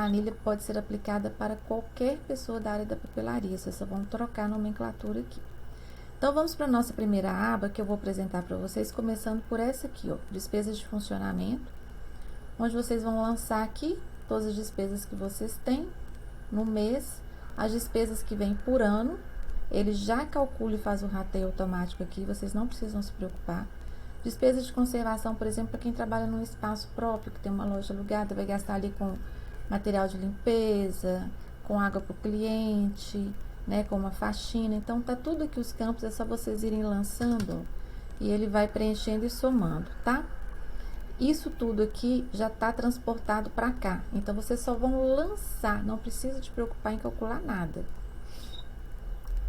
planilha pode ser aplicada para qualquer pessoa da área da papelaria, vocês só vão trocar a nomenclatura aqui. Então, vamos para a nossa primeira aba, que eu vou apresentar para vocês, começando por essa aqui, ó, despesas de funcionamento, onde vocês vão lançar aqui todas as despesas que vocês têm no mês, as despesas que vêm por ano, ele já calcula e faz o rateio automático aqui, vocês não precisam se preocupar. Despesas de conservação, por exemplo, para quem trabalha num espaço próprio, que tem uma loja alugada, vai gastar ali com material de limpeza, com água para o cliente, né, com uma faxina. Então, tá tudo aqui os campos, é só vocês irem lançando, ó, e ele vai preenchendo e somando, tá? Isso tudo aqui já tá transportado para cá, então vocês só vão lançar, não precisa te preocupar em calcular nada.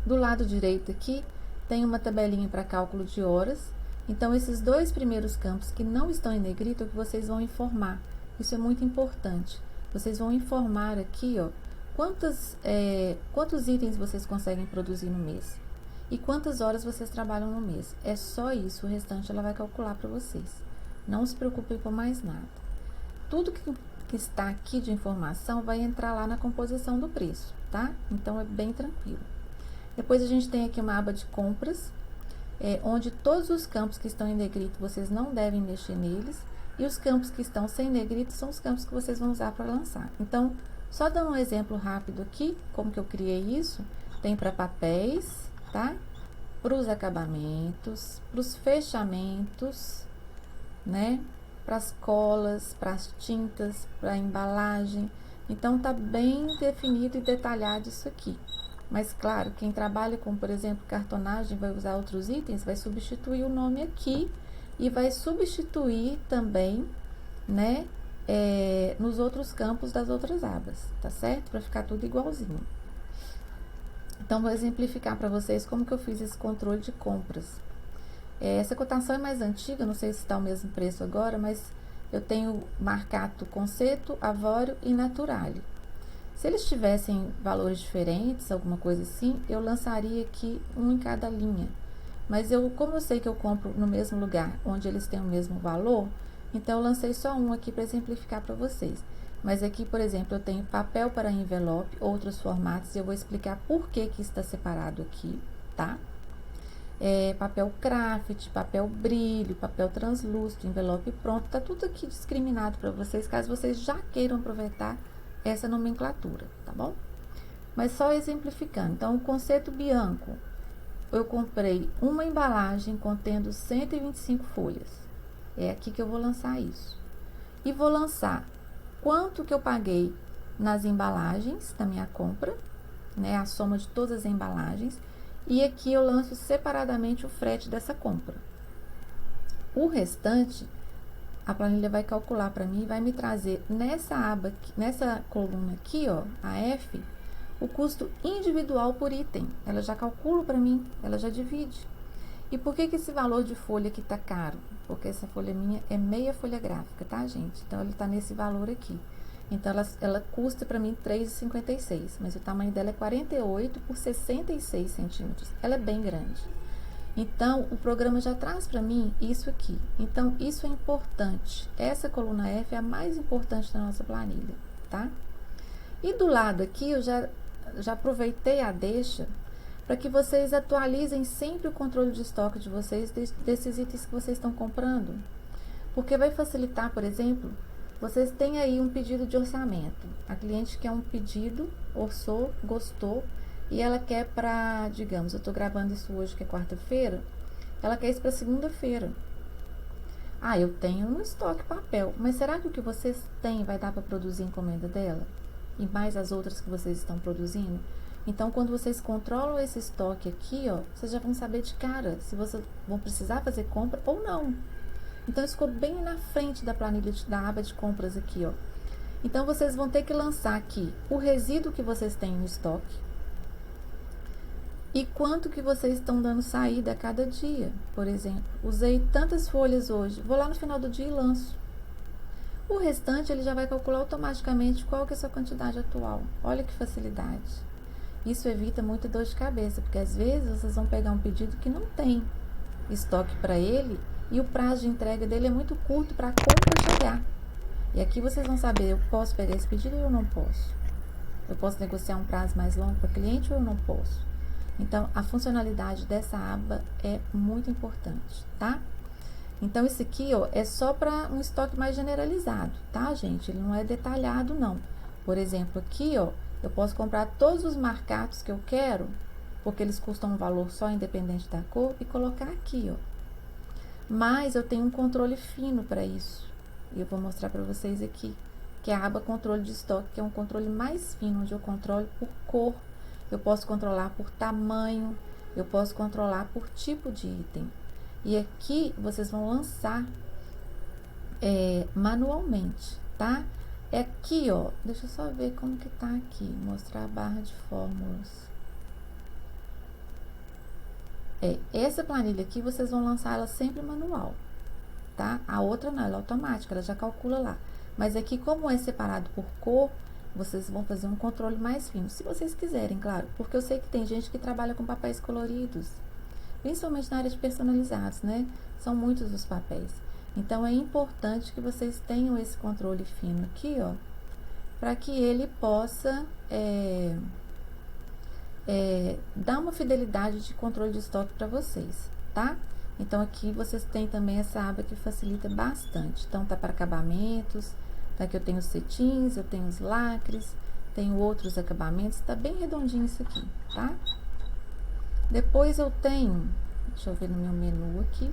Do lado direito aqui, tem uma tabelinha para cálculo de horas. Então, esses dois primeiros campos que não estão em negrito é o que vocês vão informar. Isso é muito importante. Vocês vão informar aqui, ó, quantos itens vocês conseguem produzir no mês e quantas horas vocês trabalham no mês. É só isso, o restante ela vai calcular para vocês. Não se preocupem com mais nada. Tudo que está aqui de informação vai entrar lá na composição do preço, tá? Então, é bem tranquilo. Depois, a gente tem aqui uma aba de compras, onde todos os campos que estão em negrito, vocês não devem mexer neles, e os campos que estão sem negrito são os campos que vocês vão usar para lançar. Então, só dando um exemplo rápido aqui, como que eu criei isso, tem para papéis, tá? Para os acabamentos, para os fechamentos, né? Para as colas, para as tintas, para a embalagem. Então, tá bem definido e detalhado isso aqui. Mas, claro, quem trabalha com, por exemplo, cartonagem, vai usar outros itens, vai substituir o nome aqui e vai substituir também, né, nos outros campos das outras abas, tá certo? Para ficar tudo igualzinho. Então, vou exemplificar para vocês como que eu fiz esse controle de compras. Essa cotação é mais antiga, não sei se está o mesmo preço agora, mas eu tenho marcato Conceito, Avorio e Naturale. Se eles tivessem valores diferentes, alguma coisa assim, eu lançaria aqui um em cada linha. Mas como eu sei que eu compro no mesmo lugar, onde eles têm o mesmo valor, então eu lancei só um aqui para exemplificar para vocês. Mas aqui, por exemplo, eu tenho papel para envelope, outros formatos, e eu vou explicar por que está separado aqui, tá? Papel craft, papel brilho, papel translúcido, envelope pronto, tá tudo aqui discriminado para vocês, caso vocês já queiram aproveitar essa nomenclatura, tá bom? Mas só exemplificando. Então, o Conceito Bianco, eu comprei uma embalagem contendo 125 folhas. É aqui que eu vou lançar isso. E vou lançar quanto que eu paguei nas embalagens da minha compra, né? A soma de todas as embalagens. E aqui eu lanço separadamente o frete dessa compra. O restante, a planilha vai calcular para mim e vai me trazer nessa aba, nessa coluna aqui, ó, a F, o custo individual por item. Ela já calcula para mim, ela já divide. E por que esse valor de folha aqui tá caro? Porque essa folha minha é meia folha gráfica, tá, gente? Então, ele tá nesse valor aqui. Então, ela custa para mim R$ 3,56, mas o tamanho dela é 48 por 66 centímetros. Ela é bem grande. Então, o programa já traz para mim isso aqui. Então, isso é importante. Essa coluna F é a mais importante da nossa planilha, tá? E do lado aqui, eu já aproveitei a deixa para que vocês atualizem sempre o controle de estoque de vocês, desses itens que vocês estão comprando. Porque vai facilitar, por exemplo, vocês têm aí um pedido de orçamento. A cliente quer um pedido, orçou, gostou, e ela quer para, digamos, eu tô gravando isso hoje, que é quarta-feira, ela quer isso para segunda-feira. Ah, eu tenho no estoque papel, mas será que o que vocês têm vai dar para produzir a encomenda dela? E mais as outras que vocês estão produzindo? Então, quando vocês controlam esse estoque aqui, ó, vocês já vão saber de cara se vocês vão precisar fazer compra ou não. Então, isso ficou bem na frente da planilha da aba de compras aqui, ó. Então, vocês vão ter que lançar aqui o resíduo que vocês têm no estoque e quanto que vocês estão dando saída a cada dia. Por exemplo, usei tantas folhas hoje, vou lá no final do dia e lanço. O restante, ele já vai calcular automaticamente qual que é a sua quantidade atual. Olha que facilidade. Isso evita muita dor de cabeça, porque às vezes vocês vão pegar um pedido que não tem estoque para ele e o prazo de entrega dele é muito curto para a compra chegar. E aqui vocês vão saber, eu posso pegar esse pedido ou eu não posso? Eu posso negociar um prazo mais longo para o cliente ou eu não posso? Então, a funcionalidade dessa aba é muito importante, tá? Então, esse aqui, ó, é só para um estoque mais generalizado, tá, gente? Ele não é detalhado, não. Por exemplo, aqui, ó, eu posso comprar todos os marcados que eu quero, porque eles custam um valor só independente da cor, e colocar aqui, ó. Mas eu tenho um controle fino para isso. E eu vou mostrar para vocês aqui, que é a aba controle de estoque, que é um controle mais fino, onde eu controlo por cor, eu posso controlar por tamanho, eu posso controlar por tipo de item. E aqui vocês vão lançar manualmente, tá? É aqui, ó, deixa eu só ver como que tá aqui, mostrar a barra de fórmulas. Essa planilha aqui, vocês vão lançar ela sempre manual, tá? A outra não, ela é automática, ela já calcula lá. Mas aqui, como é separado por cor, vocês vão fazer um controle mais fino, se vocês quiserem, claro. Porque eu sei que tem gente que trabalha com papéis coloridos, principalmente na área de personalizados, né? São muitos os papéis. Então, é importante que vocês tenham esse controle fino aqui, ó, para que ele possa dar uma fidelidade de controle de estoque para vocês, tá? Então, aqui vocês têm também essa aba que facilita bastante. Então, tá para acabamentos, tá? Aqui eu tenho os cetins, eu tenho os lacres, tenho outros acabamentos, tá bem redondinho isso aqui, tá? Depois eu tenho, deixa eu ver no meu menu aqui,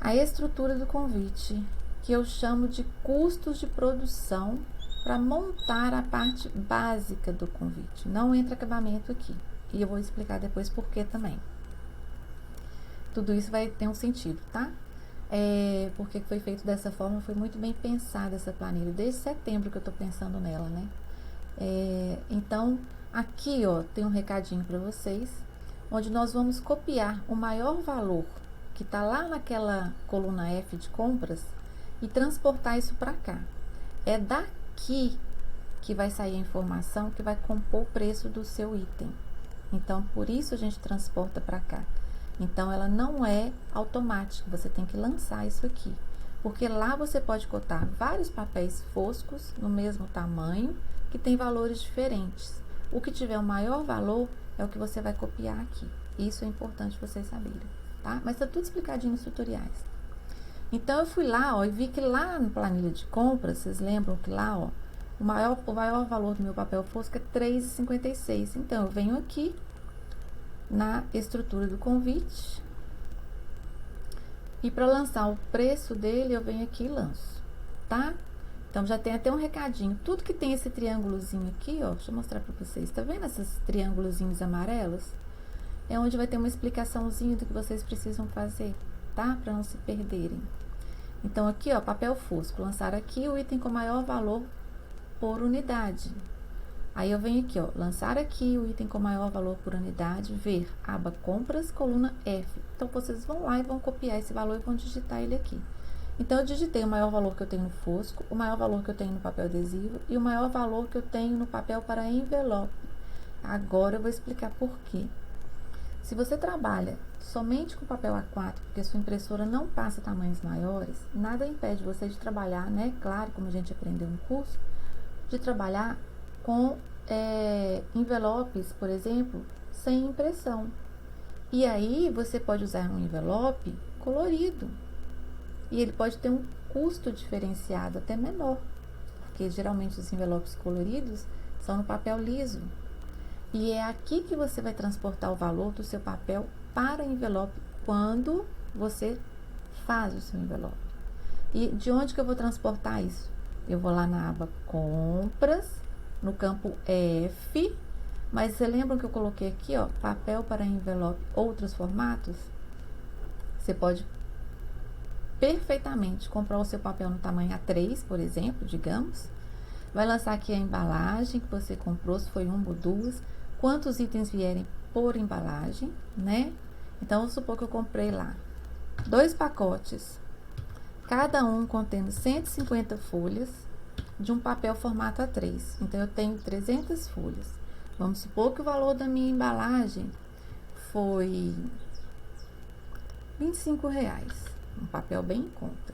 a estrutura do convite, que eu chamo de custos de produção para montar a parte básica do convite. Não entra acabamento aqui. E eu vou explicar depois por que também. Tudo isso vai ter um sentido, tá? Porque foi feito dessa forma, foi muito bem pensada essa planilha. Desde setembro que eu tô pensando nela, né? Então, aqui, ó, tem um recadinho para vocês, onde nós vamos copiar o maior valor que tá lá naquela coluna F de compras e transportar isso para cá. É daqui que vai sair a informação que vai compor o preço do seu item. Então, por isso a gente transporta para cá. Então, ela não é automática, você tem que lançar isso aqui. Porque lá você pode cotar vários papéis foscos no mesmo tamanho, que tem valores diferentes. O que tiver o maior valor é o que você vai copiar aqui. Isso é importante vocês saberem, tá? Mas tá tudo explicadinho nos tutoriais. Então, eu fui lá, ó, e vi que lá na planilha de compras, vocês lembram que lá, ó, o maior valor do meu papel fosco é R$3,56. Então, eu venho aqui na estrutura do convite e para lançar o preço dele, eu venho aqui e lanço, tá? Então, já tem até um recadinho. Tudo que tem esse triângulozinho aqui, ó, deixa eu mostrar para vocês. Tá vendo esses triângulozinhos amarelos? É onde vai ter uma explicaçãozinha do que vocês precisam fazer, tá? Para não se perderem. Então, aqui, ó, papel fosco. Lançar aqui o item com maior valor por unidade. Aí, eu venho aqui, ó, lançar aqui o item com maior valor por unidade, ver, aba compras, coluna F. Então, vocês vão lá e vão copiar esse valor e vão digitar ele aqui. Então, eu digitei o maior valor que eu tenho no fosco, o maior valor que eu tenho no papel adesivo e o maior valor que eu tenho no papel para envelope. Agora, eu vou explicar por quê. Se você trabalha somente com papel A4, porque sua impressora não passa tamanhos maiores, nada impede você de trabalhar, né? Claro, como a gente aprendeu no curso, de trabalhar com envelopes, por exemplo, sem impressão. E aí, você pode usar um envelope colorido. E ele pode ter um custo diferenciado, até menor. Porque, geralmente, os envelopes coloridos são no papel liso. E é aqui que você vai transportar o valor do seu papel para envelope quando você faz o seu envelope. E de onde que eu vou transportar isso? Eu vou lá na aba compras, no campo F, mas você lembra que eu coloquei aqui, ó, papel para envelope, outros formatos? Você pode perfeitamente comprar o seu papel no tamanho A3, por exemplo, digamos. Vai lançar aqui a embalagem que você comprou, se foi uma ou duas, quantos itens vierem por embalagem, né? Então, vamos supor que eu comprei lá 2 pacotes, cada um contendo 150 folhas de um papel formato A3. Então, eu tenho 300 folhas. Vamos supor que o valor da minha embalagem foi R$25, um papel bem em conta.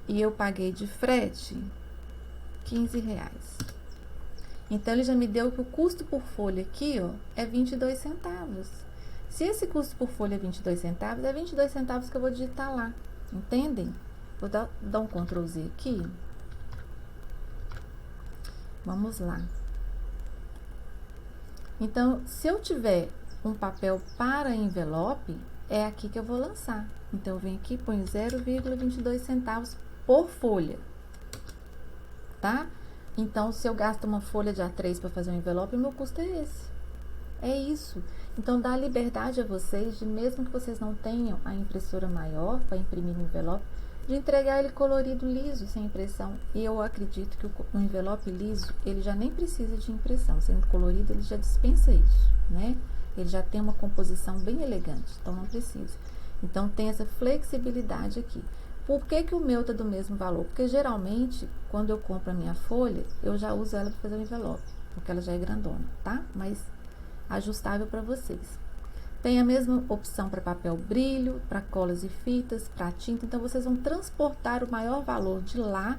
e eu paguei de frete R$15. Então, ele já me deu que o custo por folha aqui, ó, é 22 centavos. Se esse custo por folha é 22 centavos, é 22 centavos que eu vou digitar lá. Entendem? Vou dar um Ctrl Z aqui. Vamos lá. Então, se eu tiver um papel para envelope, é aqui que eu vou lançar. Então, eu venho aqui e ponho 0,22 centavos por folha, tá? Então, se eu gasto uma folha de A3 para fazer um envelope, o meu custo é esse. É isso. Então, dá liberdade a vocês, de mesmo que vocês não tenham a impressora maior para imprimir no envelope, de entregar ele colorido, liso, sem impressão. E eu acredito que o envelope liso, ele já nem precisa de impressão. Sendo colorido, ele já dispensa isso, né? Ele já tem uma composição bem elegante, então não precisa. Então, tem essa flexibilidade aqui. Por que que o meu tá do mesmo valor? Porque, geralmente, quando eu compro a minha folha, eu já uso ela para fazer o envelope, porque ela já é grandona, tá? Mas ajustável para vocês. Tem a mesma opção para papel brilho, para colas e fitas, para tinta. Então, vocês vão transportar o maior valor de lá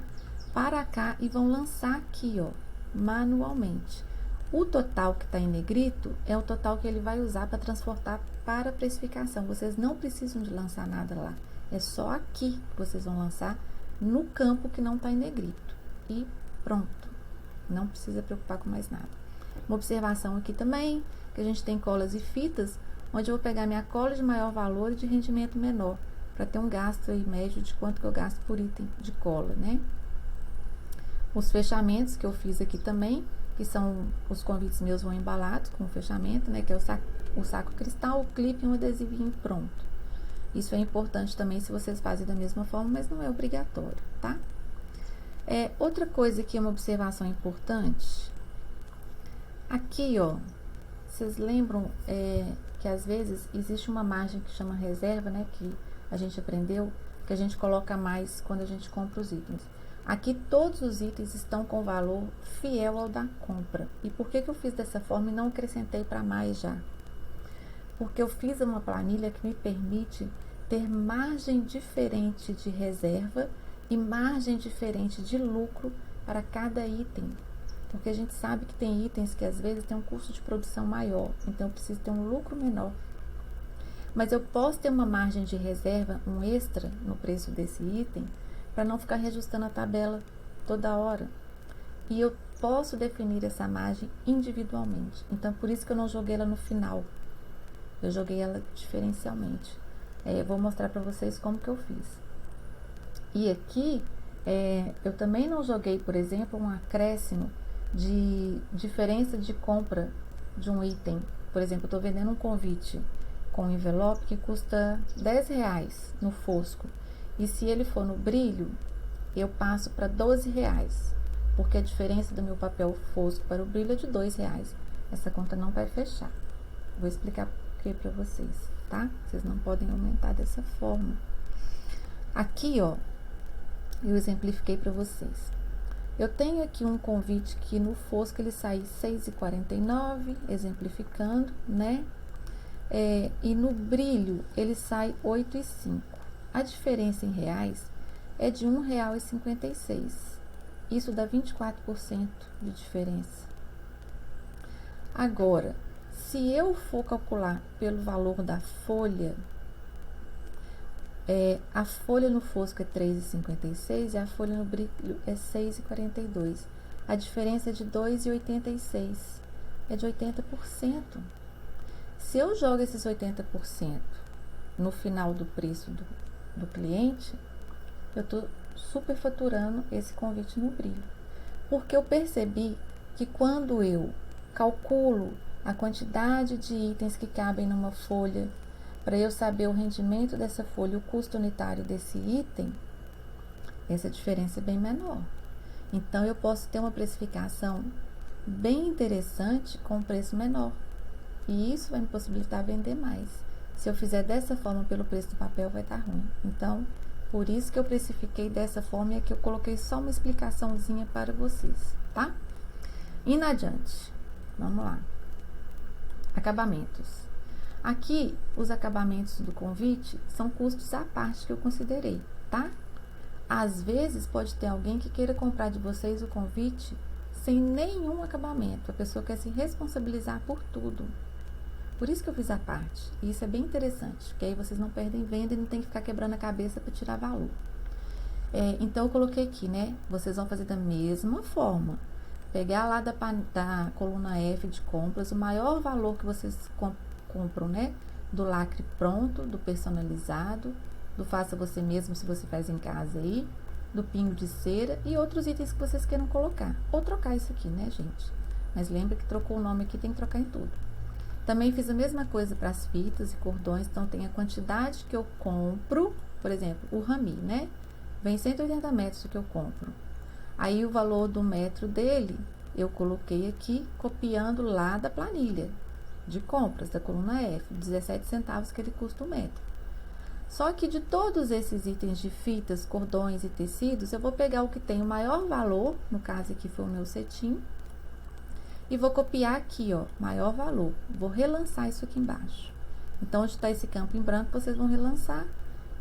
para cá e vão lançar aqui, ó, manualmente. O total que está em negrito é o total que ele vai usar para transportar para a precificação. Vocês não precisam de lançar nada lá. É só aqui que vocês vão lançar no campo que não está em negrito. E pronto. Não precisa preocupar com mais nada. Uma observação aqui também, que a gente tem colas e fitas, onde eu vou pegar minha cola de maior valor e de rendimento menor, para ter um gasto aí médio de quanto que eu gasto por item de cola, né? Os fechamentos que eu fiz aqui também, que são os convites meus vão embalados com o fechamento, né? Que é o saco cristal, o clipe e um adesivinho pronto. Isso é importante também se vocês fazem da mesma forma, mas não é obrigatório, tá? Outra coisa que é uma observação importante, aqui, ó, vocês lembram que às vezes existe uma margem que chama reserva, né? Que a gente aprendeu, que a gente coloca mais quando a gente compra os itens. Aqui todos os itens estão com valor fiel ao da compra. E por que que eu fiz dessa forma e não acrescentei para mais já? Porque eu fiz uma planilha que me permite ter margem diferente de reserva e margem diferente de lucro para cada item. Porque a gente sabe que tem itens que às vezes tem um custo de produção maior, então eu preciso ter um lucro menor. Mas eu posso ter uma margem de reserva, um extra no preço desse item, para não ficar reajustando a tabela toda hora. E eu posso definir essa margem individualmente. Então, por isso que eu não joguei ela no final. Eu joguei ela diferencialmente. Eu vou mostrar para vocês como que eu fiz. E aqui, eu também não joguei, por exemplo, um acréscimo de diferença de compra de um item. Por exemplo, eu estou vendendo um convite com envelope que custa R$10 no fosco. E se ele for no brilho, eu passo para R$12, porque a diferença do meu papel fosco para o brilho é de R$2. Essa conta não vai fechar. Vou explicar por que para vocês, tá? Vocês não podem aumentar dessa forma. Aqui, ó, eu exemplifiquei para vocês. Eu tenho aqui um convite que no fosco ele sai R$6,49, exemplificando, né? E no brilho ele sai R$8,05. A diferença em reais é de R$1,56. Isso dá 24% de diferença. Agora, se eu for calcular pelo valor da folha, a folha no fosco é R$3,56 e a folha no brilho é R$6,42. A diferença é de R$2,86. É de 80%. Se eu jogo esses 80% no final do preço do cliente, eu estou superfaturando esse convite no brilho. Porque eu percebi que quando eu calculo a quantidade de itens que cabem numa folha, para eu saber o rendimento dessa folha, o custo unitário desse item, essa diferença é bem menor. Então, eu posso ter uma precificação bem interessante com preço menor. E isso vai me possibilitar vender mais. Se eu fizer dessa forma pelo preço do papel, vai estar ruim. Então, por isso que eu precifiquei dessa forma e aqui eu coloquei só uma explicaçãozinha para vocês, tá? Indo adiante. Vamos lá. Acabamentos. Aqui, os acabamentos do convite são custos à parte que eu considerei, tá? Às vezes pode ter alguém que queira comprar de vocês o convite sem nenhum acabamento. A pessoa quer se responsabilizar por tudo. Por isso que eu fiz a parte. E isso é bem interessante, porque aí vocês não perdem venda e não tem que ficar quebrando a cabeça para tirar valor. Então eu coloquei aqui, né? Vocês vão fazer da mesma forma. Pegar lá da coluna F de compras, o maior valor que vocês compram, né? Do lacre pronto, do personalizado, do faça você mesmo se você faz em casa aí, do pingo de cera e outros itens que vocês queiram colocar. Ou trocar isso aqui, né, gente? Mas lembra que trocou o nome aqui, tem que trocar em tudo. Também fiz a mesma coisa para as fitas e cordões, então tem a quantidade que eu compro, por exemplo, o rami, né? Vem 180 metros que eu compro. Aí o valor do metro dele, eu coloquei aqui, copiando lá da planilha de compras, da coluna F, 17 centavos que ele custa o metro. Só que de todos esses itens de fitas, cordões e tecidos, eu vou pegar o que tem o maior valor, no caso aqui foi o meu cetim, e vou copiar aqui, ó, maior valor. Vou relançar isso aqui embaixo. Então, onde está esse campo em branco, vocês vão relançar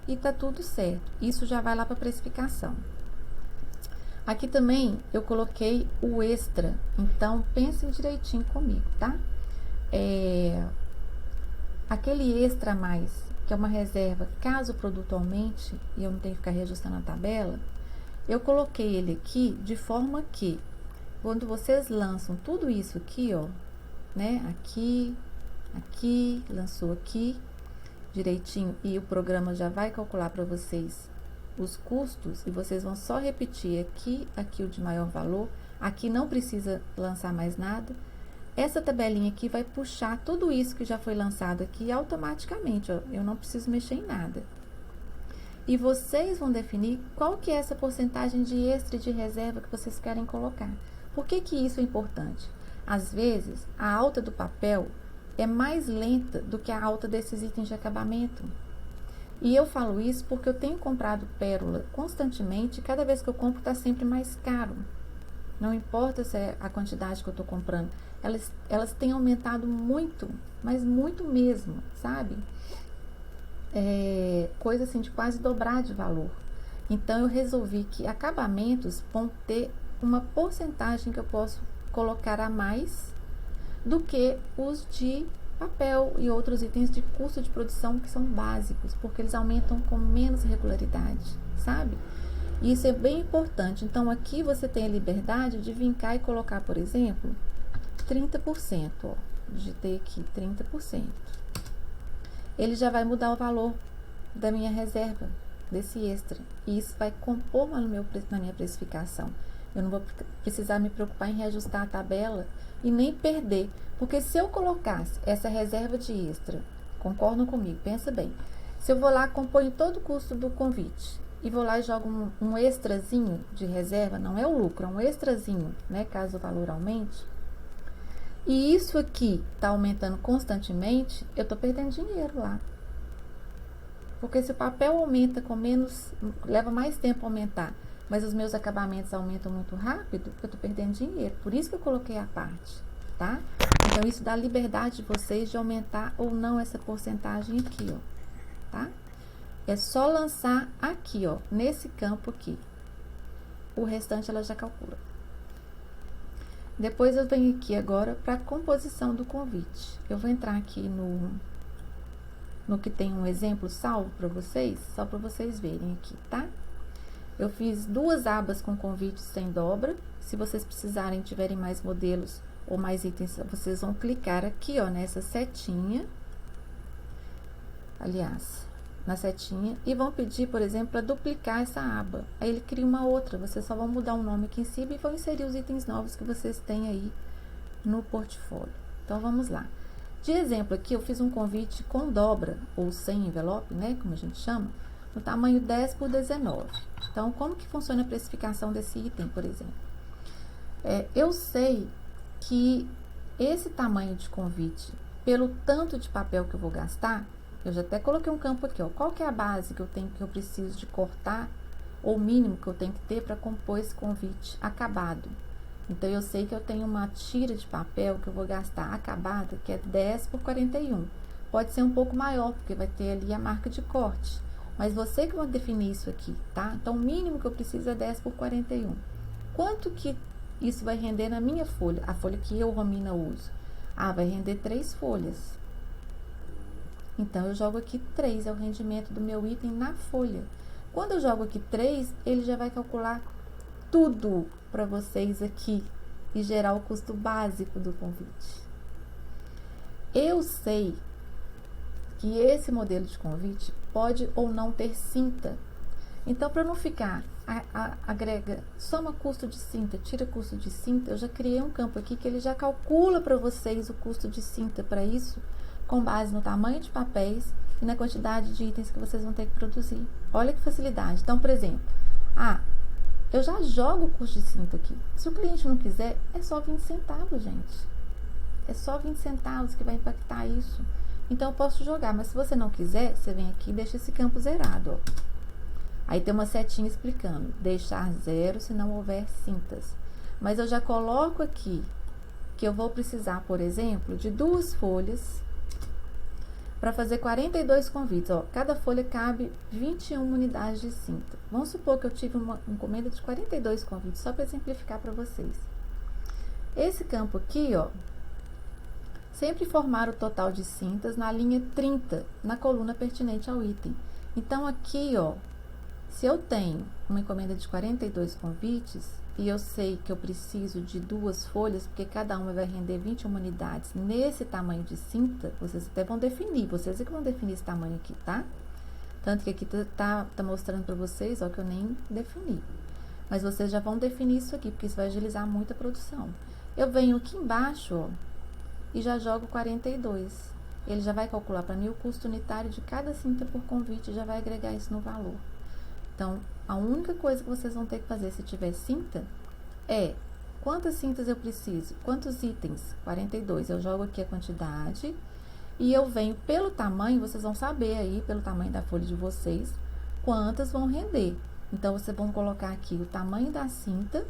e tá tudo certo. Isso já vai lá para precificação. Aqui também eu coloquei o extra, então pensem direitinho comigo, tá? Aquele extra a mais, que é uma reserva, caso o produto aumente e eu não tenho que ficar reajustando a tabela, eu coloquei ele aqui de forma que, quando vocês lançam tudo isso aqui, ó, né? Aqui, lançou aqui, direitinho, e o programa já vai calcular para vocês os custos, e vocês vão só repetir aqui o de maior valor, aqui não precisa lançar mais nada. Essa tabelinha aqui vai puxar tudo isso que já foi lançado aqui automaticamente, ó, eu não preciso mexer em nada. E vocês vão definir qual que é essa porcentagem de extra e de reserva que vocês querem colocar. Por que que isso é importante? Às vezes, a alta do papel é mais lenta do que a alta desses itens de acabamento. E eu falo isso porque eu tenho comprado pérola constantemente, e cada vez que eu compro está sempre mais caro. Não importa se é a quantidade que eu estou comprando, elas têm aumentado muito, mas muito mesmo, sabe? Coisa assim de quase dobrar de valor. Então eu resolvi que acabamentos vão ter uma porcentagem que eu posso colocar a mais do que os de papel e outros itens de custo de produção que são básicos, porque eles aumentam com menos regularidade, sabe? E isso é bem importante. Então, aqui você tem a liberdade de vir cá e colocar, por exemplo, 30%, ó. Digitei aqui 30%. Ele já vai mudar o valor da minha reserva, desse extra. E isso vai compor na minha precificação. Eu não vou precisar me preocupar em reajustar a tabela e nem perder. Porque se eu colocasse essa reserva de extra, concordam comigo, pensa bem. Se eu vou lá, componho todo o custo do convite e vou lá e jogo um extrazinho de reserva, não é o lucro, é um extrazinho, né? Caso o valor aumente. E isso aqui tá aumentando constantemente, eu tô perdendo dinheiro lá. Porque se o papel aumenta com menos, leva mais tempo a aumentar, mas os meus acabamentos aumentam muito rápido, eu tô perdendo dinheiro. Por isso que eu coloquei a parte, tá? Então, isso dá liberdade de vocês de aumentar ou não essa porcentagem aqui, ó, tá? É só lançar aqui, ó, nesse campo aqui. O restante ela já calcula. Depois eu venho aqui agora para a composição do convite. Eu vou entrar aqui no que tem um exemplo salvo para vocês, só para vocês verem aqui, tá? Eu fiz 2 abas com convite sem dobra. Se vocês precisarem, tiverem mais modelos ou mais itens, vocês vão clicar aqui, ó, nessa setinha. Aliás, na setinha, e vão pedir, por exemplo, para duplicar essa aba. Aí ele cria uma outra, vocês só vão mudar o nome aqui em cima e vão inserir os itens novos que vocês têm aí no portfólio. Então, vamos lá. De exemplo aqui, eu fiz um convite com dobra, ou sem envelope, né, como a gente chama, no tamanho 10 por 19. Então, como que funciona a precificação desse item, por exemplo? Eu sei que esse tamanho de convite, pelo tanto de papel que eu vou gastar, eu já até coloquei um campo aqui, ó. Qual que é a base que eu preciso de cortar, ou o mínimo que eu tenho que ter para compor esse convite acabado? Então, eu sei que eu tenho uma tira de papel que eu vou gastar acabada, que é 10 por 41. Pode ser um pouco maior, porque vai ter ali a marca de corte. Mas você que vai definir isso aqui, tá? Então, o mínimo que eu preciso é 10 por 41. Quanto que isso vai render na minha folha? A folha que eu, Romina, uso. Vai render 3 folhas. Então, eu jogo aqui 3, é o rendimento do meu item na folha. Quando eu jogo aqui 3, ele já vai calcular tudo para vocês aqui e gerar o custo básico do convite. Eu sei que esse modelo de convite pode ou não ter cinta. Então, para não ficar, agrega, soma custo de cinta, tira custo de cinta, eu já criei um campo aqui que ele já calcula para vocês o custo de cinta para isso, com base no tamanho de papéis e na quantidade de itens que vocês vão ter que produzir. Olha que facilidade. Então, por exemplo, eu já jogo o custo de cinta aqui. Se o cliente não quiser, é só 20 centavos, gente. É só 20 centavos que vai impactar isso. Então, eu posso jogar, mas se você não quiser, você vem aqui e deixa esse campo zerado, ó. Aí tem uma setinha explicando, deixar 0 se não houver cintas. Mas eu já coloco aqui que eu vou precisar, por exemplo, de 2 folhas para fazer 42 convites. Ó, cada folha cabe 21 unidades de cinta. Vamos supor que eu tive uma encomenda de 42 convites, só para simplificar para vocês. Esse campo aqui, ó, sempre formar o total de cintas na linha 30, na coluna pertinente ao item. Então, aqui, ó, se eu tenho uma encomenda de 42 convites e eu sei que eu preciso de 2 folhas, porque cada uma vai render 21 unidades nesse tamanho de cinta, vocês até vão definir, vocês é que vão definir esse tamanho aqui, tá? Tanto que aqui tá mostrando para vocês, ó, que eu nem defini. Mas vocês já vão definir isso aqui, porque isso vai agilizar muito a produção. Eu venho aqui embaixo, ó, e já jogo 42. Ele já vai calcular para mim o custo unitário de cada cinta por convite e já vai agregar isso no valor. Então, a única coisa que vocês vão ter que fazer se tiver cinta é quantas cintas eu preciso, quantos itens, 42. Eu jogo aqui a quantidade e eu venho pelo tamanho, vocês vão saber aí, pelo tamanho da folha de vocês, quantas vão render. Então, vocês vão colocar aqui o tamanho da cinta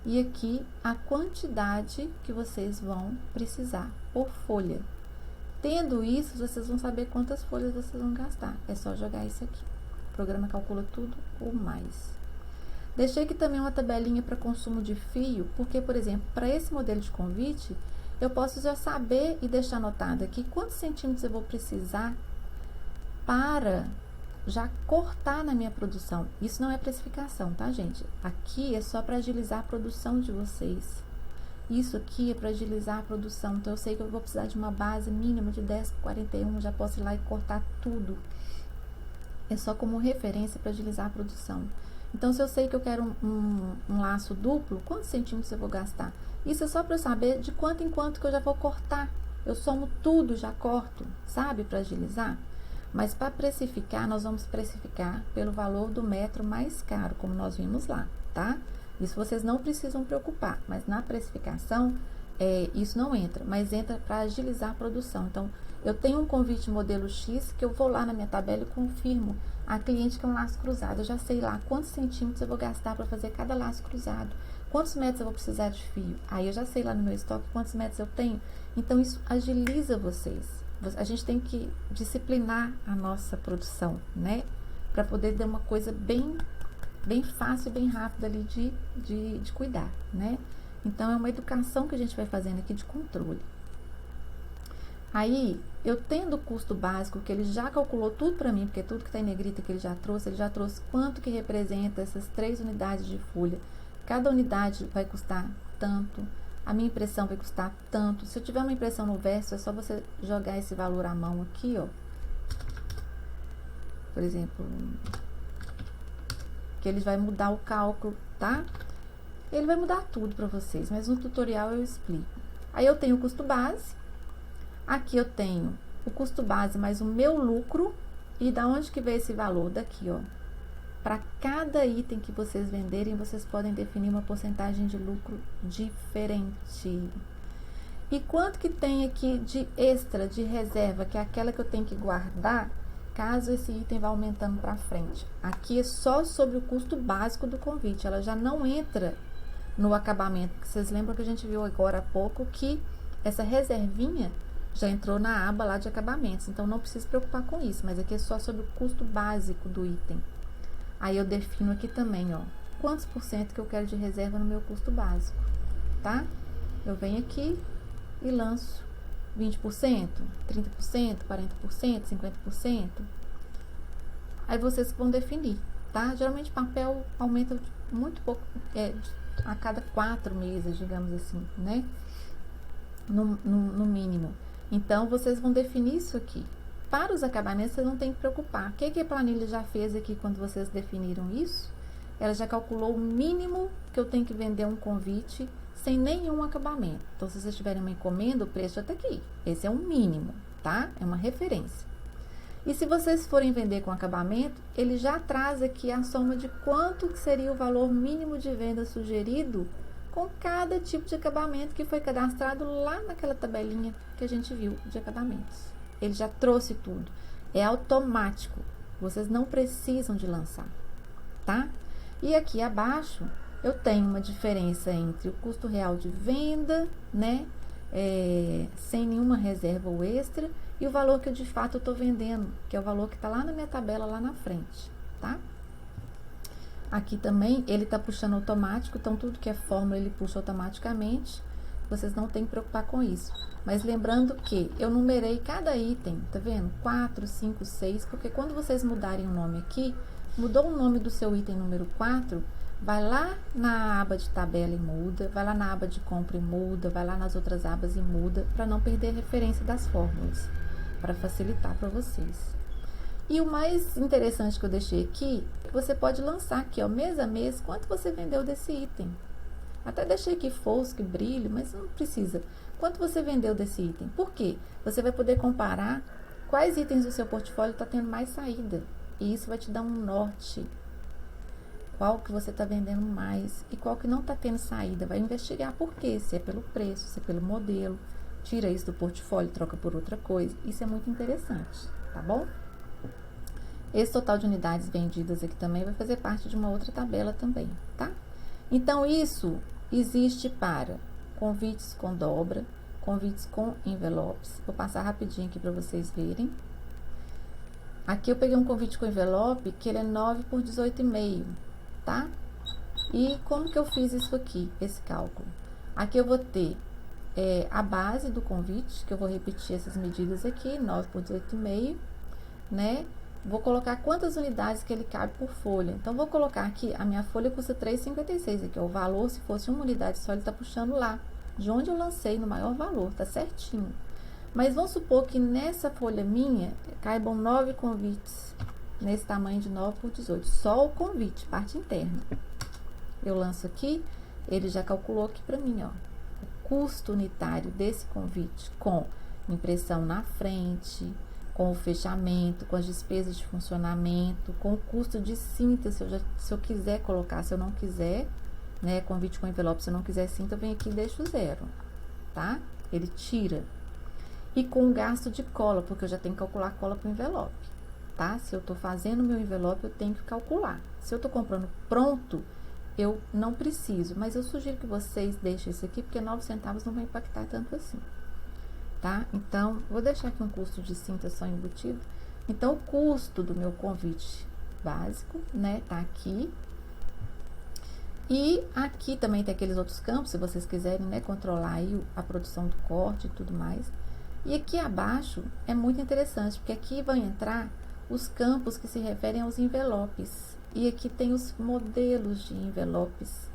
e aqui a quantidade que vocês vão precisar por folha. Tendo isso, vocês vão saber quantas folhas vocês vão gastar. É só jogar isso aqui. O programa calcula tudo ou mais. Deixei aqui também uma tabelinha para consumo de fio, porque, por exemplo, para esse modelo de convite, eu posso já saber e deixar anotado aqui quantos centímetros eu vou precisar para já cortar na minha produção. Isso não é precificação, tá, gente? Aqui é só para agilizar a produção de vocês. Isso aqui é para agilizar a produção. Então, eu sei que eu vou precisar de uma base mínima de 10 por 41, já posso ir lá e cortar tudo. É só como referência para agilizar a produção. Então, se eu sei que eu quero um laço duplo, quantos centímetros eu vou gastar? Isso é só para eu saber de quanto em quanto que eu já vou cortar. Eu somo tudo, já corto, sabe? Para agilizar. Mas para precificar, nós vamos precificar pelo valor do metro mais caro, como nós vimos lá, tá? Isso vocês não precisam preocupar, mas na precificação, isso não entra, mas entra para agilizar a produção. Então, eu tenho um convite modelo X que eu vou lá na minha tabela e confirmo a cliente que é um laço cruzado. Eu já sei lá quantos centímetros eu vou gastar para fazer cada laço cruzado, quantos metros eu vou precisar de fio. Aí eu já sei lá no meu estoque quantos metros eu tenho. Então, isso agiliza vocês. A gente tem que disciplinar a nossa produção, né? Para poder dar uma coisa bem fácil, bem rápida ali de cuidar, né? Então, é uma educação que a gente vai fazendo aqui de controle. Aí, eu tendo o custo básico, que ele já calculou tudo para mim, porque tudo que tá em negrita que ele já trouxe quanto que representa essas 3 unidades de folha. Cada unidade vai custar tanto, a minha impressão vai custar tanto. Se eu tiver uma impressão no verso, é só você jogar esse valor à mão aqui, ó. Por exemplo, que ele vai mudar o cálculo, tá? Ele vai mudar tudo para vocês, mas no tutorial eu explico. Aí eu tenho o custo base, aqui eu tenho o custo base mais o meu lucro, e da onde que veio esse valor? Daqui, ó. Para cada item que vocês venderem, vocês podem definir uma porcentagem de lucro diferente. E quanto que tem aqui de extra, de reserva, que é aquela que eu tenho que guardar, caso esse item vá aumentando para frente? Aqui é só sobre o custo básico do convite, ela já não entra no acabamento, porque vocês lembram que a gente viu agora há pouco que essa reservinha já entrou na aba lá de acabamentos, então não precisa se preocupar com isso, mas aqui é só sobre o custo básico do item. Aí eu defino aqui também, ó, quantos por cento que eu quero de reserva no meu custo básico, tá? Eu venho aqui e lanço 20%, 30%, 40%, 50%. Aí vocês vão definir, tá? Geralmente papel aumenta muito pouco, a cada 4 meses, digamos assim, né? No mínimo. Então, vocês vão definir isso aqui. Para os acabamentos, vocês não tem que preocupar. O que a planilha já fez aqui quando vocês definiram isso? Ela já calculou o mínimo que eu tenho que vender um convite sem nenhum acabamento. Então, se vocês tiverem uma encomenda, o preço já está aqui. Esse é um mínimo, tá? É uma referência. E se vocês forem vender com acabamento, ele já traz aqui a soma de quanto que seria o valor mínimo de venda sugerido com cada tipo de acabamento que foi cadastrado lá naquela tabelinha que a gente viu de acabamentos. Ele já trouxe tudo. É automático. Vocês não precisam de lançar, tá? E aqui abaixo eu tenho uma diferença entre o custo real de venda, né? Sem nenhuma reserva ou extra, e o valor que eu de fato estou vendendo, que é o valor que está lá na minha tabela lá na frente, tá? Aqui também ele está puxando automático, então tudo que é fórmula ele puxa automaticamente, vocês não tem que preocupar com isso. Mas lembrando que eu numerei cada item, tá vendo? 4, 5, 6, porque quando vocês mudarem o nome aqui, mudou o nome do seu item número 4, vai lá na aba de tabela e muda, vai lá na aba de compra e muda, vai lá nas outras abas e muda, para não perder a referência das fórmulas, para facilitar para vocês. E o mais interessante que eu deixei aqui, você pode lançar aqui, ó, mês a mês, quanto você vendeu desse item. Até deixei aqui fosco e brilho, mas não precisa. Quanto você vendeu desse item? Por quê? Você vai poder comparar quais itens do seu portfólio está tendo mais saída. E isso vai te dar um norte. Qual que você está vendendo mais e qual que não está tendo saída. Vai investigar por quê, se é pelo preço, se é pelo modelo. Tira isso do portfólio, troca por outra coisa. Isso é muito interessante, tá bom? Esse total de unidades vendidas aqui também vai fazer parte de uma outra tabela também, tá? Então, isso existe para convites com dobra, convites com envelopes. Vou passar rapidinho aqui para vocês verem. Aqui eu peguei um convite com envelope que ele é 9 por 18,5, tá? E como que eu fiz isso aqui, esse cálculo? Aqui eu vou ter a base do convite, que eu vou repetir essas medidas aqui, 9 por 18,5, né? Vou colocar quantas unidades que ele cabe por folha. Então, vou colocar aqui, a minha folha custa R$3,56, aqui, ó, o valor, se fosse uma unidade só, ele tá puxando lá, de onde eu lancei no maior valor, tá certinho. Mas vamos supor que nessa folha minha, caibam 9 convites, nesse tamanho de 9 por 18, só o convite, parte interna. Eu lanço aqui, ele já calculou aqui pra mim, ó, o custo unitário desse convite com impressão na frente, com o fechamento, com as despesas de funcionamento, com o custo de cinta, se eu quiser colocar, se eu não quiser, né, convite com envelope, se eu não quiser cinta, eu venho aqui e deixo 0, tá? Ele tira. E com gasto de cola, porque eu já tenho que calcular cola para o envelope, tá? Se eu tô fazendo meu envelope, eu tenho que calcular. Se eu tô comprando pronto, eu não preciso, mas eu sugiro que vocês deixem isso aqui, porque 9 centavos não vai impactar tanto assim. Tá? Então, vou deixar aqui um custo de cinta só embutido. Então, o custo do meu convite básico, né, tá aqui. E aqui também tem aqueles outros campos, se vocês quiserem, né, controlar aí a produção do corte e tudo mais. E aqui abaixo é muito interessante, porque aqui vão entrar os campos que se referem aos envelopes. E aqui tem os modelos de envelopes,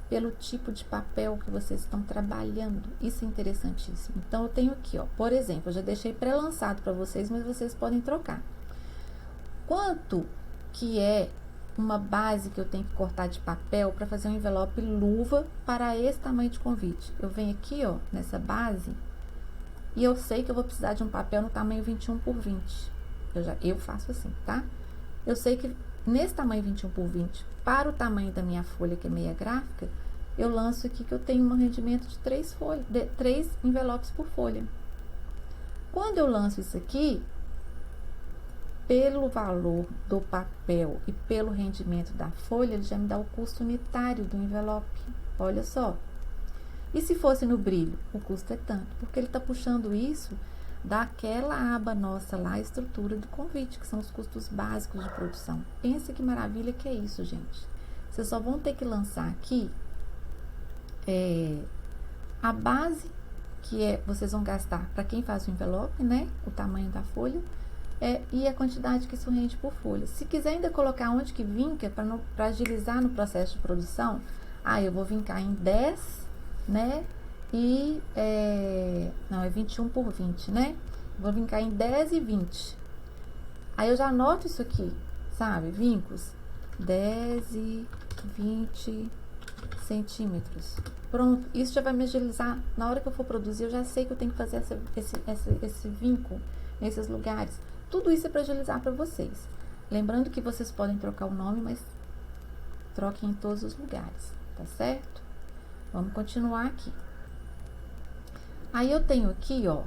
pelo tipo de papel que vocês estão trabalhando. Isso é interessantíssimo. Então, eu tenho aqui, ó, por exemplo, eu já deixei pré-lançado para vocês, mas vocês podem trocar. Quanto que é uma base que eu tenho que cortar de papel para fazer um envelope luva para esse tamanho de convite? Eu venho aqui, ó, nessa base, e eu sei que eu vou precisar de um papel no tamanho 21 por 20. Eu faço assim, tá? Eu sei que nesse tamanho 21 por 20, para o tamanho da minha folha, que é meia gráfica, eu lanço aqui que eu tenho um rendimento de 3 envelopes por folha. Quando eu lanço isso aqui, pelo valor do papel e pelo rendimento da folha, ele já me dá o custo unitário do envelope. Olha só. E se fosse no brilho? O custo é tanto, porque ele está puxando isso daquela aba nossa lá, a estrutura do convite, que são os custos básicos de produção. Pensa que maravilha que é isso, gente. Vocês só vão ter que lançar aqui a base, que vocês vão gastar para quem faz o envelope, né? O tamanho da folha. E a quantidade que isso rende por folha. Se quiser ainda colocar onde que vinca, para agilizar no processo de produção, eu vou vincar em 10, né? Não, é 21 por 20, né? Vou vincar em 10 e 20. Aí eu já anoto isso aqui, sabe? Vincos 10 e 20 centímetros. Pronto, isso já vai me agilizar. Na hora que eu for produzir, eu já sei que eu tenho que fazer esse vinco nesses lugares. Tudo isso é para agilizar para vocês. Lembrando que vocês podem trocar o nome, mas troquem em todos os lugares, tá certo? Vamos continuar aqui. Aí eu tenho aqui, ó,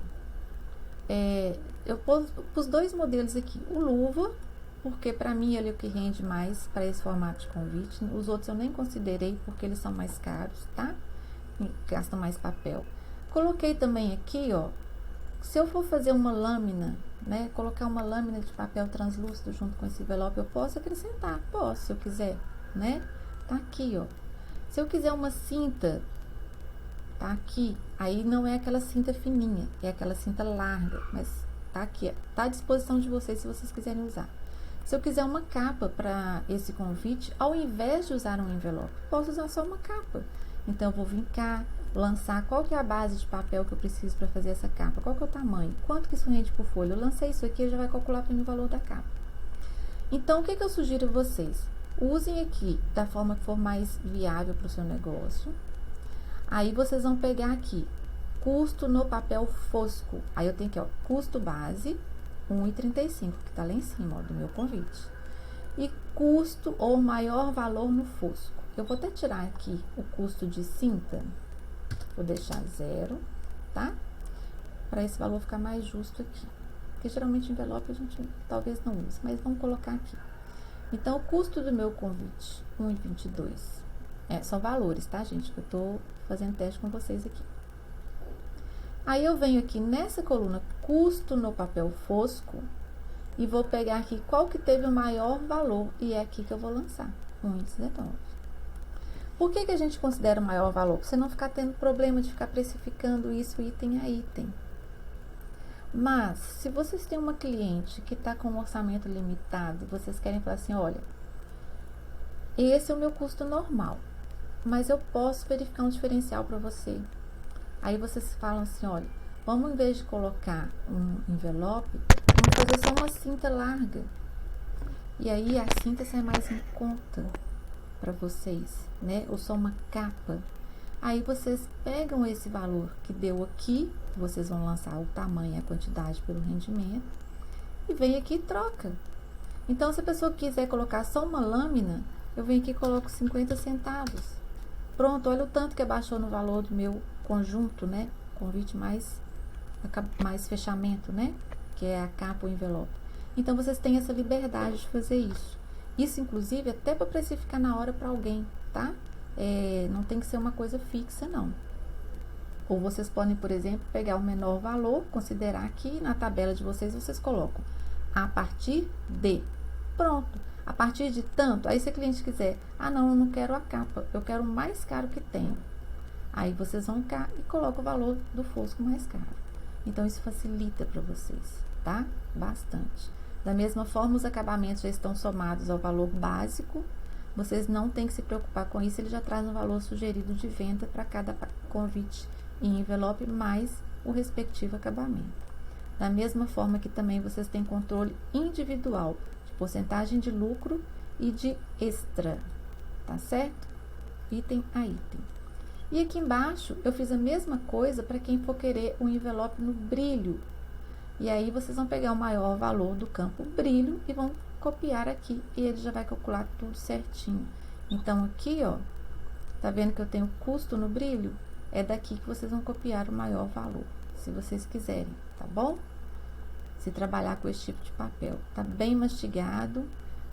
eu pus 2 modelos aqui. O luva, porque para mim ele é o que rende mais para esse formato de convite. Os outros eu nem considerei porque eles são mais caros, tá? Gastam mais papel. Coloquei também aqui, ó, se eu for fazer uma lâmina, né, colocar uma lâmina de papel translúcido junto com esse envelope, eu posso acrescentar, posso, se eu quiser, né? Tá aqui, ó. Se eu quiser uma cinta, tá aqui, aí não é aquela cinta fininha, é aquela cinta larga, mas tá aqui, ó, tá à disposição de vocês se vocês quiserem usar. Se eu quiser uma capa para esse convite, ao invés de usar um envelope, posso usar só uma capa. Então, eu vou vincar, lançar qual que é a base de papel que eu preciso para fazer essa capa, qual que é o tamanho, quanto que isso rende por folha. Eu lancei isso aqui, já vai calcular para mim o valor da capa. Então, o que eu sugiro a vocês? Usem aqui da forma que for mais viável para o seu negócio. Aí, vocês vão pegar aqui, custo no papel fosco. Aí, eu tenho aqui, ó, custo base, R$1,35, que tá lá em cima, ó, do meu convite. E custo ou maior valor no fosco. Eu vou até tirar aqui o custo de cinta, vou deixar 0, tá? Para esse valor ficar mais justo aqui. Porque geralmente envelope a gente talvez não use, mas vamos colocar aqui. Então, o custo do meu convite, R$1,22. São valores, tá, gente? Que eu tô fazendo teste com vocês aqui. Aí, eu venho aqui nessa coluna custo no papel fosco e vou pegar aqui qual que teve o maior valor e é aqui que eu vou lançar, R$1,19. Por que a gente considera o maior valor? Pra você não ficar tendo problema de ficar precificando isso item a item. Mas, se vocês têm uma cliente que está com um orçamento limitado e vocês querem falar assim, olha, esse é o meu custo normal, mas eu posso verificar um diferencial para você. Aí vocês falam assim, olha, vamos, em vez de colocar um envelope, vamos fazer só uma cinta larga. E aí a cinta sai mais em conta para vocês, né? Ou só uma capa. Aí vocês pegam esse valor que deu aqui, vocês vão lançar o tamanho e a quantidade pelo rendimento, e vem aqui e troca. Então, se a pessoa quiser colocar só uma lâmina, eu venho aqui e coloco 50 centavos. Pronto, olha o tanto que abaixou no valor do meu conjunto, né? Convite mais fechamento, né? Que é a capa ou envelope. Então, vocês têm essa liberdade de fazer isso. Isso, inclusive, até para precificar na hora para alguém, tá? Não tem que ser uma coisa fixa, não. Ou vocês podem, por exemplo, pegar o menor valor, considerar aqui na tabela de vocês, vocês colocam a partir de. Pronto. A partir de tanto, aí se o cliente quiser, não, eu não quero a capa, eu quero o mais caro que tenho. Aí vocês vão cá e colocam o valor do fosco mais caro. Então, isso facilita para vocês, tá? Bastante. Da mesma forma, os acabamentos já estão somados ao valor básico. Vocês não têm que se preocupar com isso, ele já traz um valor sugerido de venda para cada convite em envelope, mais o respectivo acabamento. Da mesma forma que também vocês têm controle individual de porcentagem de lucro e de extra, tá certo? Item a item. E aqui embaixo, eu fiz a mesma coisa para quem for querer um envelope no brilho. E aí, vocês vão pegar o maior valor do campo brilho e vão copiar aqui. E ele já vai calcular tudo certinho. Então, aqui, ó, tá vendo que eu tenho custo no brilho? É daqui que vocês vão copiar o maior valor, se vocês quiserem, tá bom? Se trabalhar com esse tipo de papel. Tá bem mastigado.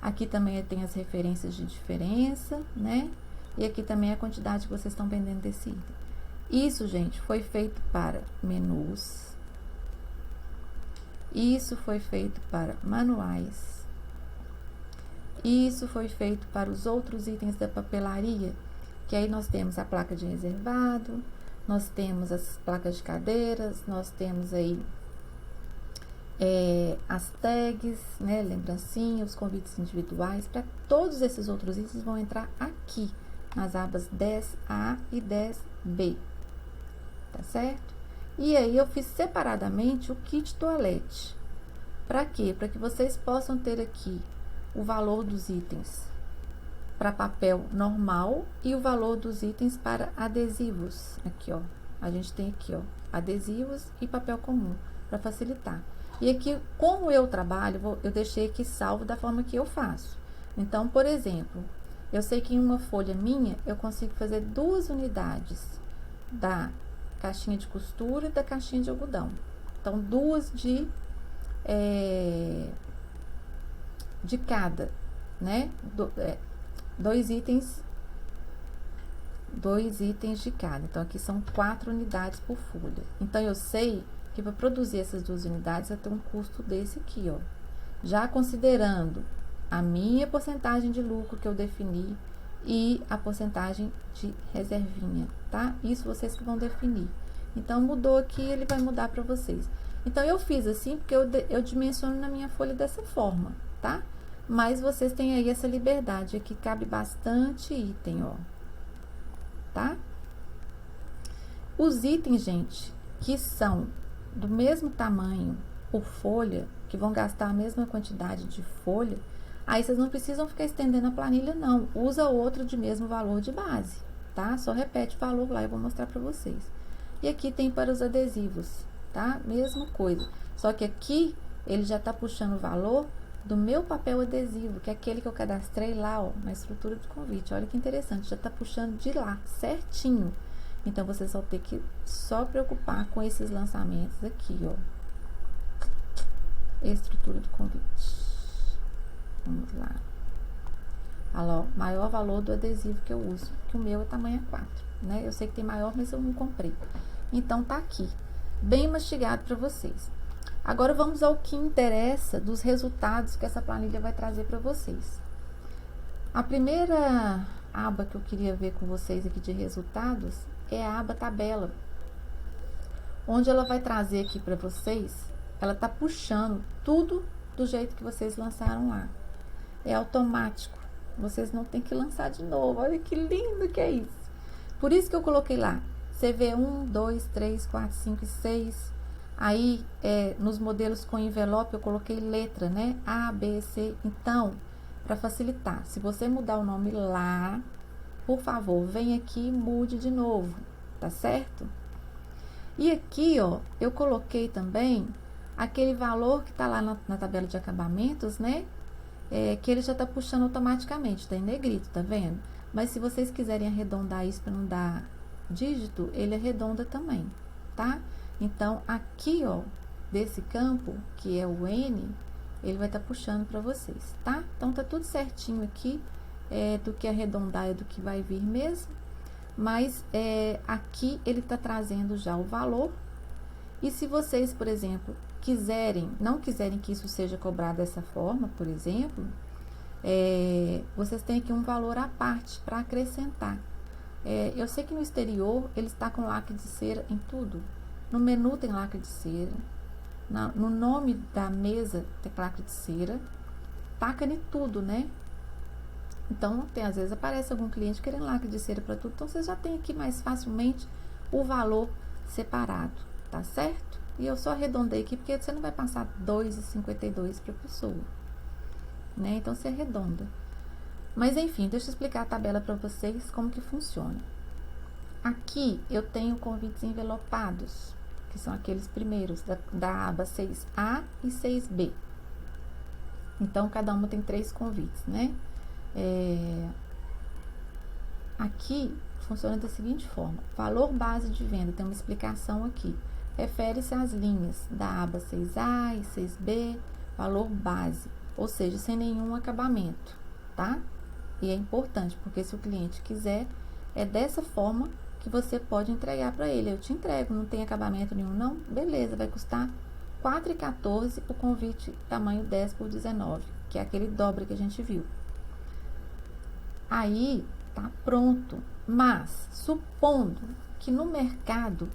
Aqui também tem as referências de diferença, né? E aqui também a quantidade que vocês estão vendendo desse item. Isso, gente, foi feito para menus, Isso foi feito para manuais. Isso foi feito para os outros itens da papelaria, que aí nós temos a placa de reservado, nós temos as placas de cadeiras, nós temos aí as tags, né, lembrancinha, os convites individuais. Para todos esses outros itens vão entrar aqui, nas abas 10A e 10B, tá certo? E aí eu fiz separadamente o kit toalete. Para quê? Para que vocês possam ter aqui o valor dos itens para papel normal e o valor dos itens para adesivos. Aqui, ó, a gente tem aqui, ó, adesivos e papel comum, para facilitar. E aqui, como eu trabalho, eu deixei aqui salvo da forma que eu faço. Então, por exemplo, eu sei que em uma folha minha, eu consigo fazer 2 unidades da caixinha de costura e da caixinha de algodão. Então, 2 de cada, né? 2 itens de cada. Então, aqui são 4 unidades por folha. Então, eu sei que para produzir essas 2 unidades, vai ter um custo desse aqui, ó. Já considerando a minha porcentagem de lucro que eu defini e a porcentagem de reservinha, tá? Isso vocês que vão definir. Então, mudou aqui, ele vai mudar para vocês. Então, eu fiz assim, porque eu dimensiono na minha folha dessa forma, tá? Mas vocês têm aí essa liberdade, aqui cabe bastante item, ó, tá? Os itens, gente, que são do mesmo tamanho por folha, que vão gastar a mesma quantidade de folha, aí vocês não precisam ficar estendendo a planilha, não. Usa outro de mesmo valor de base, tá? Só repete o valor lá, eu vou mostrar pra vocês. E aqui tem para os adesivos, tá? Mesma coisa. Só que aqui, ele já tá puxando o valor do meu papel adesivo, que é aquele que eu cadastrei lá, ó, na estrutura do convite. Olha que interessante, já tá puxando de lá, certinho. Então, vocês vão ter que só preocupar com esses lançamentos aqui, ó. Estrutura do convite. Vamos lá. Olha lá, maior valor do adesivo que eu uso, que o meu é tamanho 4, né? Eu sei que tem maior, mas eu não comprei. Então, tá aqui, bem mastigado para vocês. Agora, vamos ao que interessa dos resultados que essa planilha vai trazer para vocês. A primeira aba que eu queria ver com vocês aqui de resultados é a aba tabela, onde ela vai trazer aqui para vocês, ela tá puxando tudo do jeito que vocês lançaram lá. É automático, vocês não tem que lançar de novo. Olha que lindo que é isso. Por isso que eu coloquei lá, CV1, 2, 3, 4, 5 e 6. Aí, nos modelos com envelope, eu coloquei letra, né? A, B, C. Então, para facilitar, se você mudar o nome lá, por favor, vem aqui e mude de novo, tá certo? E aqui, ó, eu coloquei também aquele valor que tá lá na tabela de acabamentos, né? Que ele já tá puxando automaticamente, tá em negrito, tá vendo? Mas se vocês quiserem arredondar isso para não dar dígito, ele arredonda também, tá? Então, aqui, ó, desse campo, que é o N, ele vai estar puxando para vocês, tá? Então, tá tudo certinho aqui, do que arredondar é do que vai vir mesmo. Mas, aqui, ele tá trazendo já o valor. E se vocês, por exemplo, não quiserem que isso seja cobrado dessa forma, por exemplo, vocês têm aqui um valor à parte para acrescentar. Eu sei que no exterior, ele está com lacre de cera em tudo. No menu tem lacre de cera, no nome da mesa tem lacre de cera, taca em tudo, né? Então, às vezes aparece algum cliente querendo lacre de cera para tudo, então vocês já tem aqui mais facilmente o valor separado, tá certo? E eu só arredondei aqui, porque você não vai passar R$ 2,52 para pessoa, né? Então, você arredonda. Mas, enfim, deixa eu explicar a tabela para vocês, como que funciona. Aqui, eu tenho convites envelopados, que são aqueles primeiros, da aba 6A e 6B. Então, cada uma tem 3 convites, né? Aqui, funciona da seguinte forma. Valor base de venda, tem uma explicação aqui. Refere-se às linhas da aba 6A e 6B, valor base, ou seja, sem nenhum acabamento, tá? E é importante, porque se o cliente quiser, é dessa forma que você pode entregar para ele. Eu te entrego, não tem acabamento nenhum, não? Beleza, vai custar 4,14 o convite tamanho 10 por 19, que é aquele dobra que a gente viu. Aí tá pronto, mas supondo que no mercado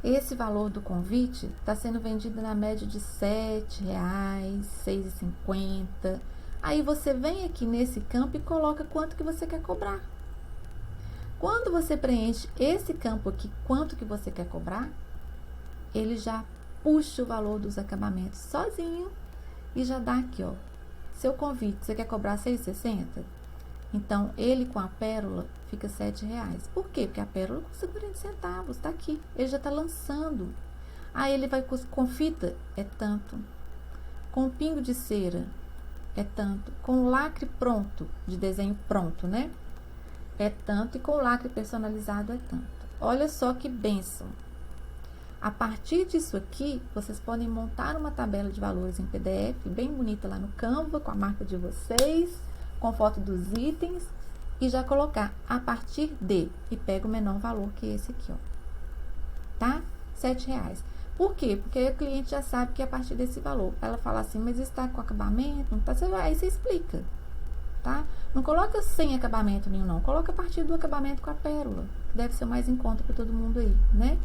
esse valor do convite está sendo vendido na média de R$ 7,00, R$ 6,50. Aí você vem aqui nesse campo e coloca quanto que você quer cobrar. Quando você preenche esse campo aqui, quanto que você quer cobrar, ele já puxa o valor dos acabamentos sozinho e já dá aqui, ó. Seu convite, você quer cobrar R$ 6,60? Então, ele com a pérola fica R$ 7,00. Por quê? Porque a pérola custa 40 centavos, tá aqui. Ele já tá lançando. Aí ele vai com fita, é tanto. Com pingo de cera, é tanto. Com lacre pronto, de desenho pronto, né? É tanto. E com lacre personalizado, é tanto. Olha só que bênção. A partir disso aqui, vocês podem montar uma tabela de valores em PDF, bem bonita lá no Canva, com a marca de vocês, com foto dos itens, e já colocar a partir de, e pega o menor valor que esse aqui, ó. Tá? R$ 7,00. Por quê? Porque aí o cliente já sabe que é a partir desse valor. Ela fala assim, mas está com acabamento? Não tá? Aí você explica, tá? Não coloca sem acabamento nenhum, não. Coloca a partir do acabamento com a pérola, que deve ser o mais em conta para todo mundo aí, né?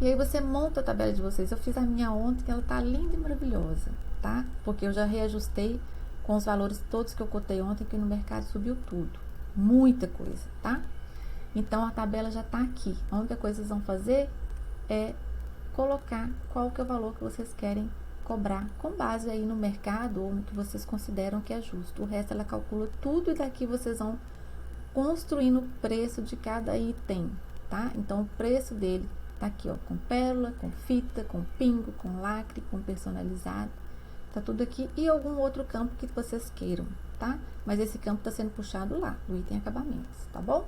E aí você monta a tabela de vocês. Eu fiz a minha ontem, que ela tá linda e maravilhosa, tá? Porque eu já reajustei com os valores todos que eu cotei ontem, que no mercado subiu tudo. Muita coisa, tá? Então, a tabela já tá aqui. A única coisa que vocês vão fazer é colocar qual que é o valor que vocês querem cobrar, com base aí no mercado ou no que vocês consideram que é justo. O resto ela calcula tudo e daqui vocês vão construindo o preço de cada item, tá? Então, o preço dele tá aqui, ó, com pérola, com fita, com pingo, com lacre, com personalizado. Tá tudo aqui e algum outro campo que vocês queiram, tá? Mas esse campo tá sendo puxado lá, do item acabamentos, tá bom?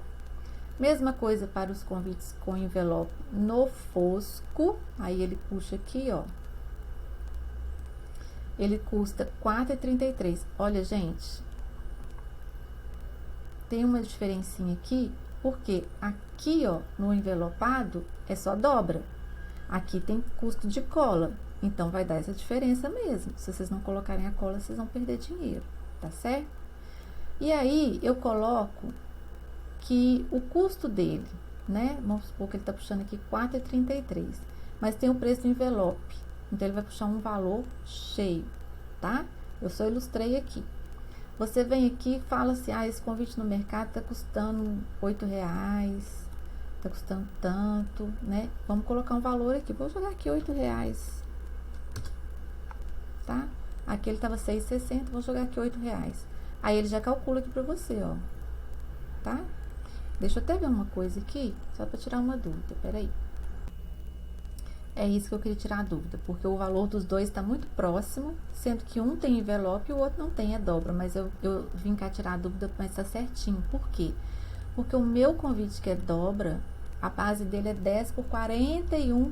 Mesma coisa para os convites com envelope no fosco. Aí ele puxa aqui, ó. Ele custa R$ 4,33. Olha, gente, tem uma diferencinha aqui, porque aqui, ó, no envelopado é só dobra. Aqui tem custo de cola, então vai dar essa diferença mesmo. Se vocês não colocarem a cola, vocês vão perder dinheiro, tá certo? E aí eu coloco que o custo dele, né? Vamos supor que ele tá puxando aqui R$ 4,33, mas tem o preço do envelope, então ele vai puxar um valor cheio, tá? Eu só ilustrei aqui. Você vem aqui e fala assim, ah, esse convite no mercado tá custando R$ 8,00, tá custando tanto, né? Vamos colocar um valor aqui, vou jogar aqui R$ 8,00, tá? Aqui ele tava R$ 6,60, vou jogar aqui R$ 8,00. Aí ele já calcula aqui pra você, ó, tá? Deixa eu até ver uma coisa aqui, só pra tirar uma dúvida, peraí. É isso que eu queria tirar a dúvida, porque o valor dos dois tá muito próximo, sendo que um tem envelope e o outro não tem, é dobra. Mas eu vim cá tirar a dúvida, mas tá certinho. Por quê? Porque o meu convite, que é dobra, a base dele é 10 por 41.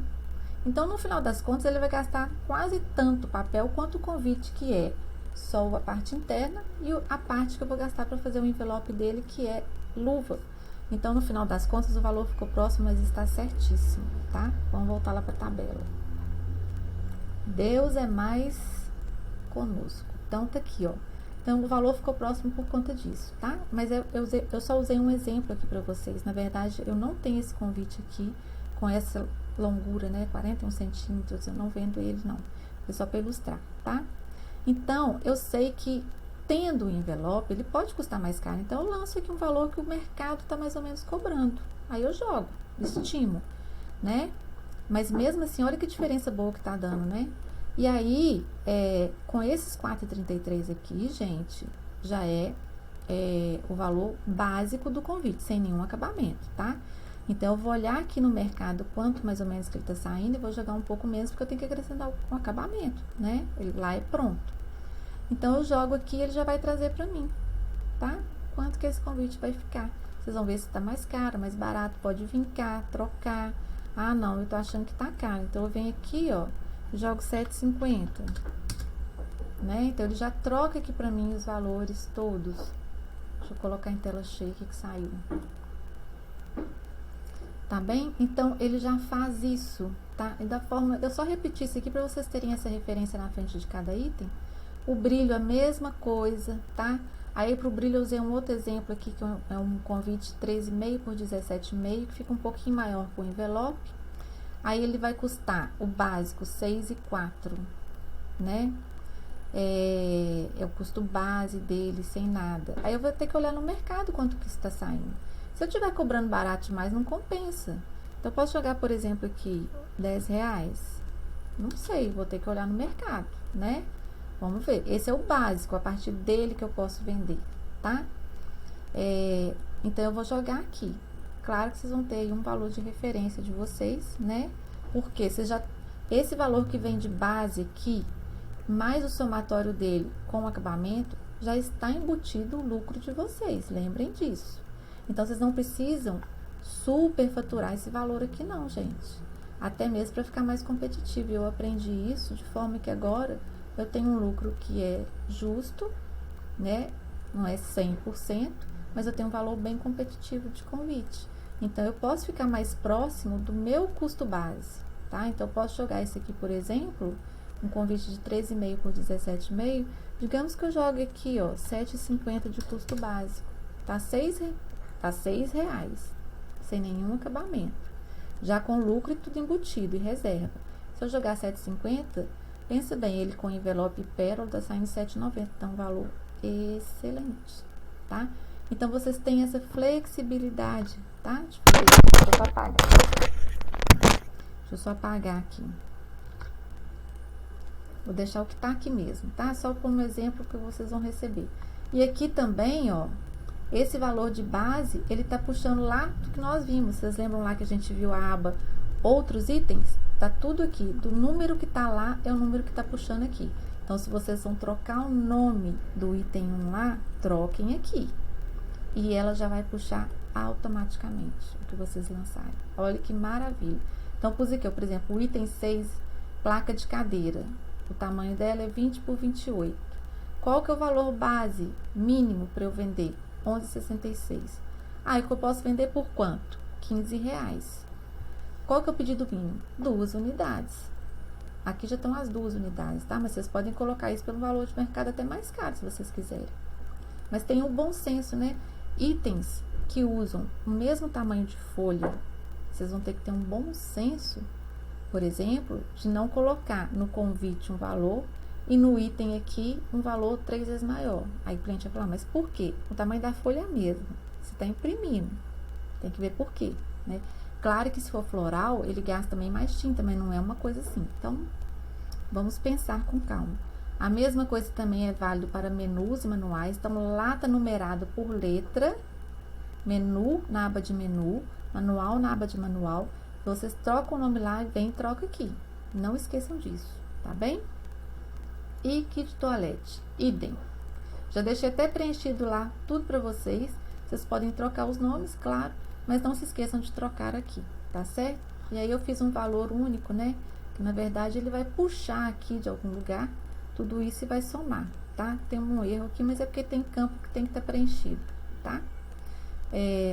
Então, no final das contas, ele vai gastar quase tanto papel quanto o convite, que é só a parte interna e a parte que eu vou gastar para fazer o envelope dele, que é luva. Então, no final das contas, o valor ficou próximo, mas está certíssimo, tá? Vamos voltar lá para a tabela. Deus é mais conosco. Então, tá aqui, ó. Então, o valor ficou próximo por conta disso, tá? Mas eu só usei um exemplo aqui para vocês. Na verdade, eu não tenho esse convite aqui com essa longura, né? 41 centímetros, eu não vendo ele, não. É só para ilustrar, tá? Então, eu sei que tendo o envelope, ele pode custar mais caro. Então, eu lanço aqui um valor que o mercado está mais ou menos cobrando. Aí eu jogo, estimo, né? Mas mesmo assim, olha que diferença boa que tá dando, né? E aí, com esses 4,33 aqui, gente, já é o valor básico do convite, sem nenhum acabamento, tá? Então, eu vou olhar aqui no mercado quanto mais ou menos que ele tá saindo e vou jogar um pouco menos, porque eu tenho que acrescentar um acabamento, né? Ele lá é pronto. Então, eu jogo aqui e ele já vai trazer pra mim, tá? Quanto que esse convite vai ficar. Vocês vão ver se tá mais caro, mais barato, pode vir cá, trocar. Ah, não, eu tô achando que tá caro. Então, eu venho aqui, ó, jogo 7,50, né? Então, ele já troca aqui pra mim os valores todos. Deixa eu colocar em tela cheia aqui que saiu. Tá bem? Então, ele já faz isso, tá? E da forma, eu só repeti isso aqui para vocês terem essa referência na frente de cada item. O brilho, a mesma coisa, tá? Aí pro brilho eu usei um outro exemplo aqui, que é um convite 13,5 por 17,5, que fica um pouquinho maior com o envelope. Aí ele vai custar o básico 6,4, né? É o custo base dele, sem nada. Aí eu vou ter que olhar no mercado quanto que está saindo. Se eu estiver cobrando barato demais, não compensa. Então, eu posso jogar, por exemplo, aqui, R$10. Não sei, vou ter que olhar no mercado, né? Vamos ver. Esse é o básico, a partir dele que eu posso vender, tá? Então, eu vou jogar aqui. Claro que vocês vão ter aí um valor de referência de vocês, né? Porque esse valor que vem de base aqui, mais o somatório dele com o acabamento, já está embutido o lucro de vocês, lembrem disso. Então, vocês não precisam superfaturar esse valor aqui não, gente. Até mesmo para ficar mais competitivo. Eu aprendi isso de forma que agora eu tenho um lucro que é justo, né? Não é 100%, mas eu tenho um valor bem competitivo de convite. Então, eu posso ficar mais próximo do meu custo base, tá? Então, eu posso jogar esse aqui, por exemplo, um convite de 13,5 por 17,5, digamos que eu jogue aqui, ó, 7,50 de custo básico, tá R$6, sem nenhum acabamento, já com lucro e tudo embutido e reserva. Se eu jogar 7,50, pensa bem, ele com envelope e pérola tá saindo 7,90, então um valor excelente, tá? Então, vocês têm essa flexibilidade, tá? Deixa eu só apagar aqui. Vou deixar o que tá aqui mesmo, tá? Só como exemplo que vocês vão receber. E aqui também, ó, esse valor de base, ele tá puxando lá do que nós vimos. Vocês lembram lá que a gente viu a aba outros itens? Tá tudo aqui. Do número que tá lá, é o número que tá puxando aqui. Então, se vocês vão trocar o nome do item 1 lá, troquem aqui. E ela já vai puxar automaticamente o que vocês lançarem. Olha que maravilha. Então, pus aqui, ó, por exemplo, o item 6, placa de cadeira. O tamanho dela é 20 por 28. Qual que é o valor base mínimo para eu vender? 11,66. Aí que eu posso vender por quanto? R$15. Qual que é o pedido mínimo? 2 unidades. Aqui já estão as 2 unidades, tá? Mas vocês podem colocar isso pelo valor de mercado até mais caro, se vocês quiserem. Mas tem um bom senso, né? Itens que usam o mesmo tamanho de folha, vocês vão ter que ter um bom senso, por exemplo, de não colocar no convite um valor e no item aqui um valor 3 vezes maior. Aí o cliente vai falar, mas por quê? O tamanho da folha é a mesma. Você está imprimindo. Tem que ver por quê, né? Claro que se for floral, ele gasta também mais tinta, mas não é uma coisa assim. Então, vamos pensar com calma. A mesma coisa também é válido para menus e manuais. Então, lá está numerado por letra, menu na aba de menu, manual na aba de manual. Vocês trocam o nome lá e vem e troca aqui. Não esqueçam disso, tá bem? E kit toalete, idem. Já deixei até preenchido lá tudo para vocês. Vocês podem trocar os nomes, claro, mas não se esqueçam de trocar aqui, tá certo? E aí eu fiz um valor único, né? Que na verdade ele vai puxar aqui de algum lugar tudo isso e vai somar, tá? Tem um erro aqui, mas é porque tem campo que tem que estar preenchido, tá?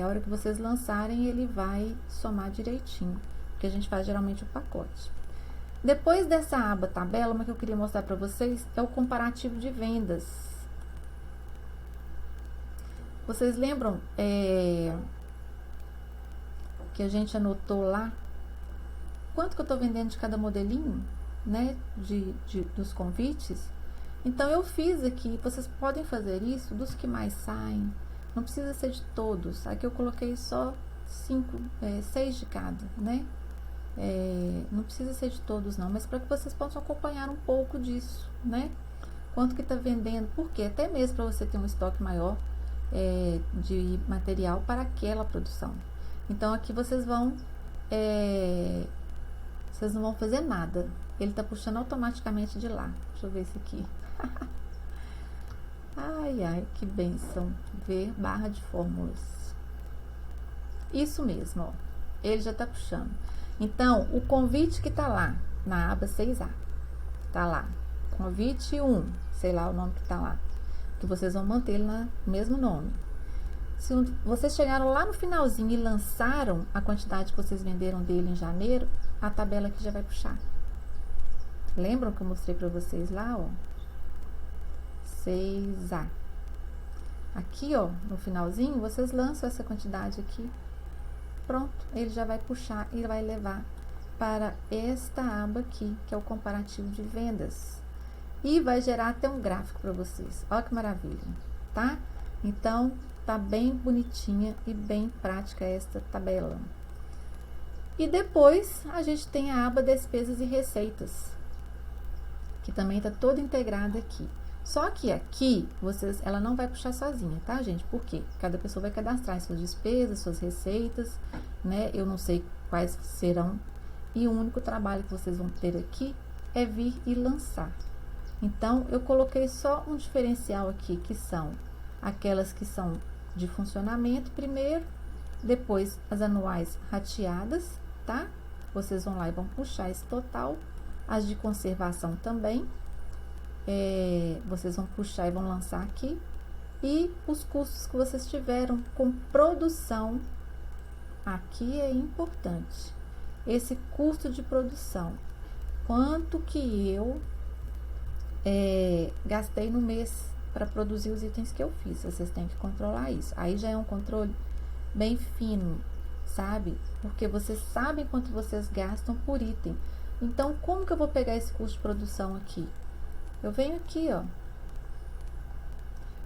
A hora que vocês lançarem, ele vai somar direitinho, porque a gente faz geralmente o pacote. Depois dessa aba tabela, uma que eu queria mostrar para vocês é o comparativo de vendas. Vocês lembram que a gente anotou lá quanto que eu tô vendendo de cada modelinho, né, dos convites? Então, eu fiz aqui, vocês podem fazer isso dos que mais saem, não precisa ser de todos. Aqui eu coloquei só 6 de cada, né? Não precisa ser de todos não, mas para que vocês possam acompanhar um pouco disso, né? Quanto que tá vendendo, porque até mesmo para você ter um estoque maior de material para aquela produção. Então, aqui vocês vão, vocês não vão fazer nada, ele tá puxando automaticamente de lá. Deixa eu ver esse aqui. Ai, ai, que bênção, ver barra de fórmulas. Isso mesmo, ó, ele já tá puxando. Então, o convite que tá lá, na aba 6A, tá lá, convite 1, sei lá o nome que tá lá, que vocês vão manter ele no mesmo nome. Se vocês chegaram lá no finalzinho e lançaram a quantidade que vocês venderam dele em janeiro, a tabela aqui já vai puxar. Lembram que eu mostrei para vocês lá, ó? 6A. Aqui, ó, no finalzinho, vocês lançam essa quantidade aqui. Pronto, ele já vai puxar e vai levar para esta aba aqui, que é o comparativo de vendas. E vai gerar até um gráfico para vocês. Olha que maravilha, tá? Então, tá bem bonitinha e bem prática esta tabela. E depois, a gente tem a aba despesas e receitas, que também tá toda integrada aqui. Só que aqui, ela não vai puxar sozinha, tá, gente? Por quê? Cada pessoa vai cadastrar suas despesas, suas receitas, né? Eu não sei quais serão. E o único trabalho que vocês vão ter aqui é vir e lançar. Então, eu coloquei só um diferencial aqui, que são aquelas que são de funcionamento primeiro, depois as anuais rateadas, tá? Vocês vão lá e vão puxar esse total. As de conservação também. Vocês vão puxar e vão lançar aqui. E os custos que vocês tiveram com produção. Aqui é importante. Esse custo de produção. Quanto que eu gastei no mês para produzir os itens que eu fiz. Vocês têm que controlar isso. Aí já é um controle bem fino, sabe? Porque vocês sabem quanto vocês gastam por item. Então, como que eu vou pegar esse custo de produção aqui? Eu venho aqui, ó.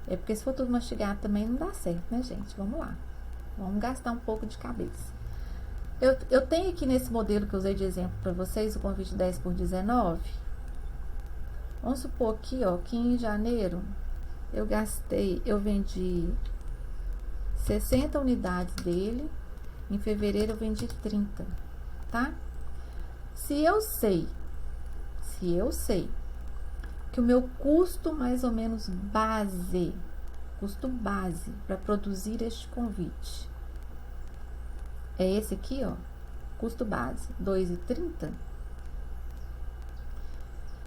É porque se for tudo mastigado também não dá certo, né, gente? Vamos lá. Vamos gastar um pouco de cabeça. Eu tenho aqui nesse modelo que eu usei de exemplo para vocês, o convite 10 por 19. Vamos supor aqui, ó, que em janeiro eu vendi 60 unidades dele. Em fevereiro eu vendi 30, tá? Se eu sei que o meu custo mais ou menos custo base para produzir este convite é esse aqui, ó, custo base, R$ 2,30.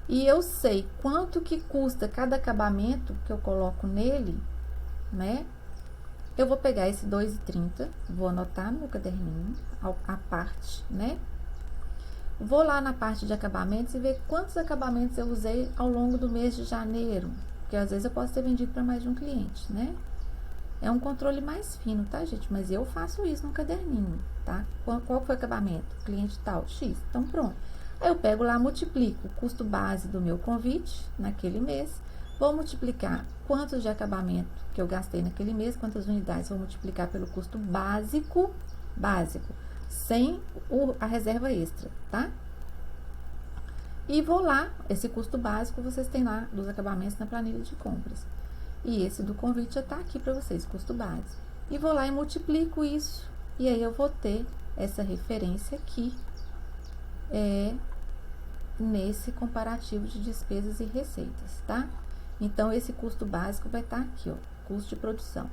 E eu sei quanto que custa cada acabamento que eu coloco nele, né? Eu vou pegar esse R$ 2,30, vou anotar no meu caderninho, a parte, né? Vou lá na parte de acabamentos e ver quantos acabamentos eu usei ao longo do mês de janeiro. Porque às vezes eu posso ter vendido para mais de um cliente, né? É um controle mais fino, tá, gente? Mas eu faço isso no caderninho, tá? Qual foi o acabamento? Cliente tal, X. Então, pronto. Aí eu pego lá, multiplico o custo base do meu convite naquele mês. Vou multiplicar quantos de acabamento que eu gastei naquele mês, quantas unidades. Vou multiplicar pelo custo básico, sem a reserva extra, tá? E vou lá, esse custo básico vocês têm lá dos acabamentos na planilha de compras. E esse do convite já tá aqui para vocês, custo básico. E vou lá e multiplico isso. E aí eu vou ter essa referência aqui, nesse comparativo de despesas e receitas, tá? Então, esse custo básico vai estar aqui, ó, custo de produção.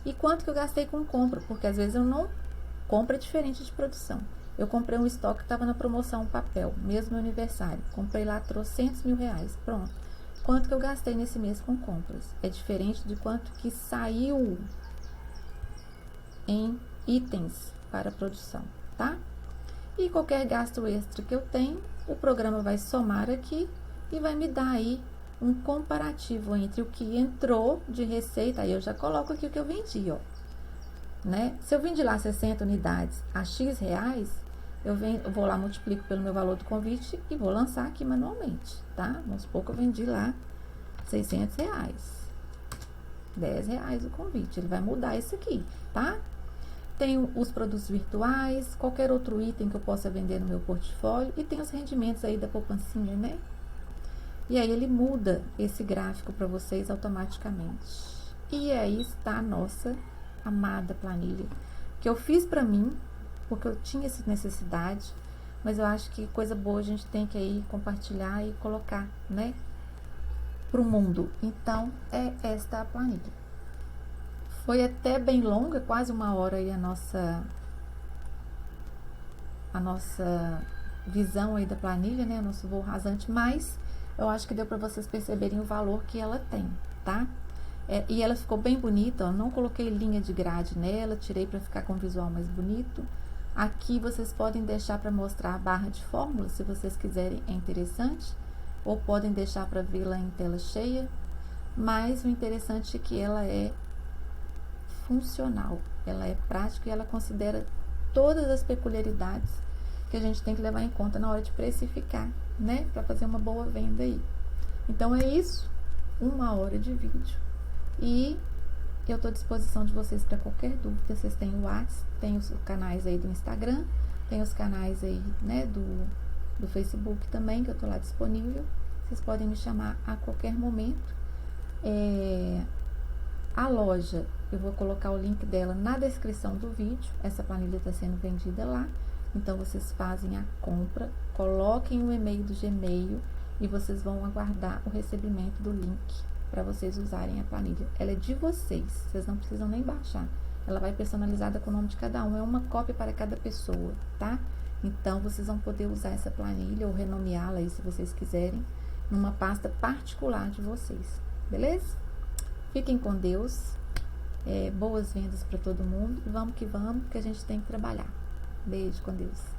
E quanto que eu gastei com compra? Porque às vezes eu não... Compra é diferente de produção. Eu comprei um estoque que estava na promoção, um papel, mesmo no aniversário. Comprei lá, trouxe R$100.000, pronto. Quanto que eu gastei nesse mês com compras? É diferente de quanto que saiu em itens para produção, tá? E qualquer gasto extra que eu tenho, o programa vai somar aqui e vai me dar aí um comparativo entre o que entrou de receita. Aí eu já coloco aqui o que eu vendi, ó, né? Se eu vendi lá 60 unidades a X reais, eu vou lá, multiplico pelo meu valor do convite e vou lançar aqui manualmente, tá? Vamos supor que eu vendi lá R$600, R$10 o convite, ele vai mudar isso aqui, tá? Tem os produtos virtuais, qualquer outro item que eu possa vender no meu portfólio, e tem os rendimentos aí da poupancinha, né? E aí ele muda esse gráfico para vocês automaticamente. E aí está a nossa amada planilha, que eu fiz para mim, porque eu tinha essa necessidade, mas eu acho que coisa boa a gente tem que aí compartilhar e colocar, né, pro mundo. Então, é esta a planilha. Foi até bem longa, quase 1 hora aí a nossa visão aí da planilha, né, nosso voo rasante, mas eu acho que deu para vocês perceberem o valor que ela tem, tá? E ela ficou bem bonita, ó. Não coloquei linha de grade nela, tirei para ficar com um visual mais bonito. Aqui vocês podem deixar para mostrar a barra de fórmula, se vocês quiserem, é interessante. Ou podem deixar para vê-la em tela cheia. Mas o interessante é que ela é funcional, ela é prática e ela considera todas as peculiaridades que a gente tem que levar em conta na hora de precificar, né? Para fazer uma boa venda aí. Então é isso, 1 hora de vídeo. E eu estou à disposição de vocês para qualquer dúvida. Vocês têm o WhatsApp, tem os canais aí do Instagram, tem os canais aí, né, do Facebook também, que eu estou lá disponível. Vocês podem me chamar a qualquer momento. A loja, eu vou colocar o link dela na descrição do vídeo. Essa planilha está sendo vendida lá. Então, vocês fazem a compra, coloquem o e-mail do Gmail e vocês vão aguardar o recebimento do link para vocês usarem a planilha. Ela é de vocês, vocês não precisam nem baixar. Ela vai personalizada com o nome de cada um, é uma cópia para cada pessoa, tá? Então, vocês vão poder usar essa planilha ou renomeá-la aí, se vocês quiserem, numa pasta particular de vocês, beleza? Fiquem com Deus, boas vendas para todo mundo. Vamos que a gente tem que trabalhar. Beijo, com Deus.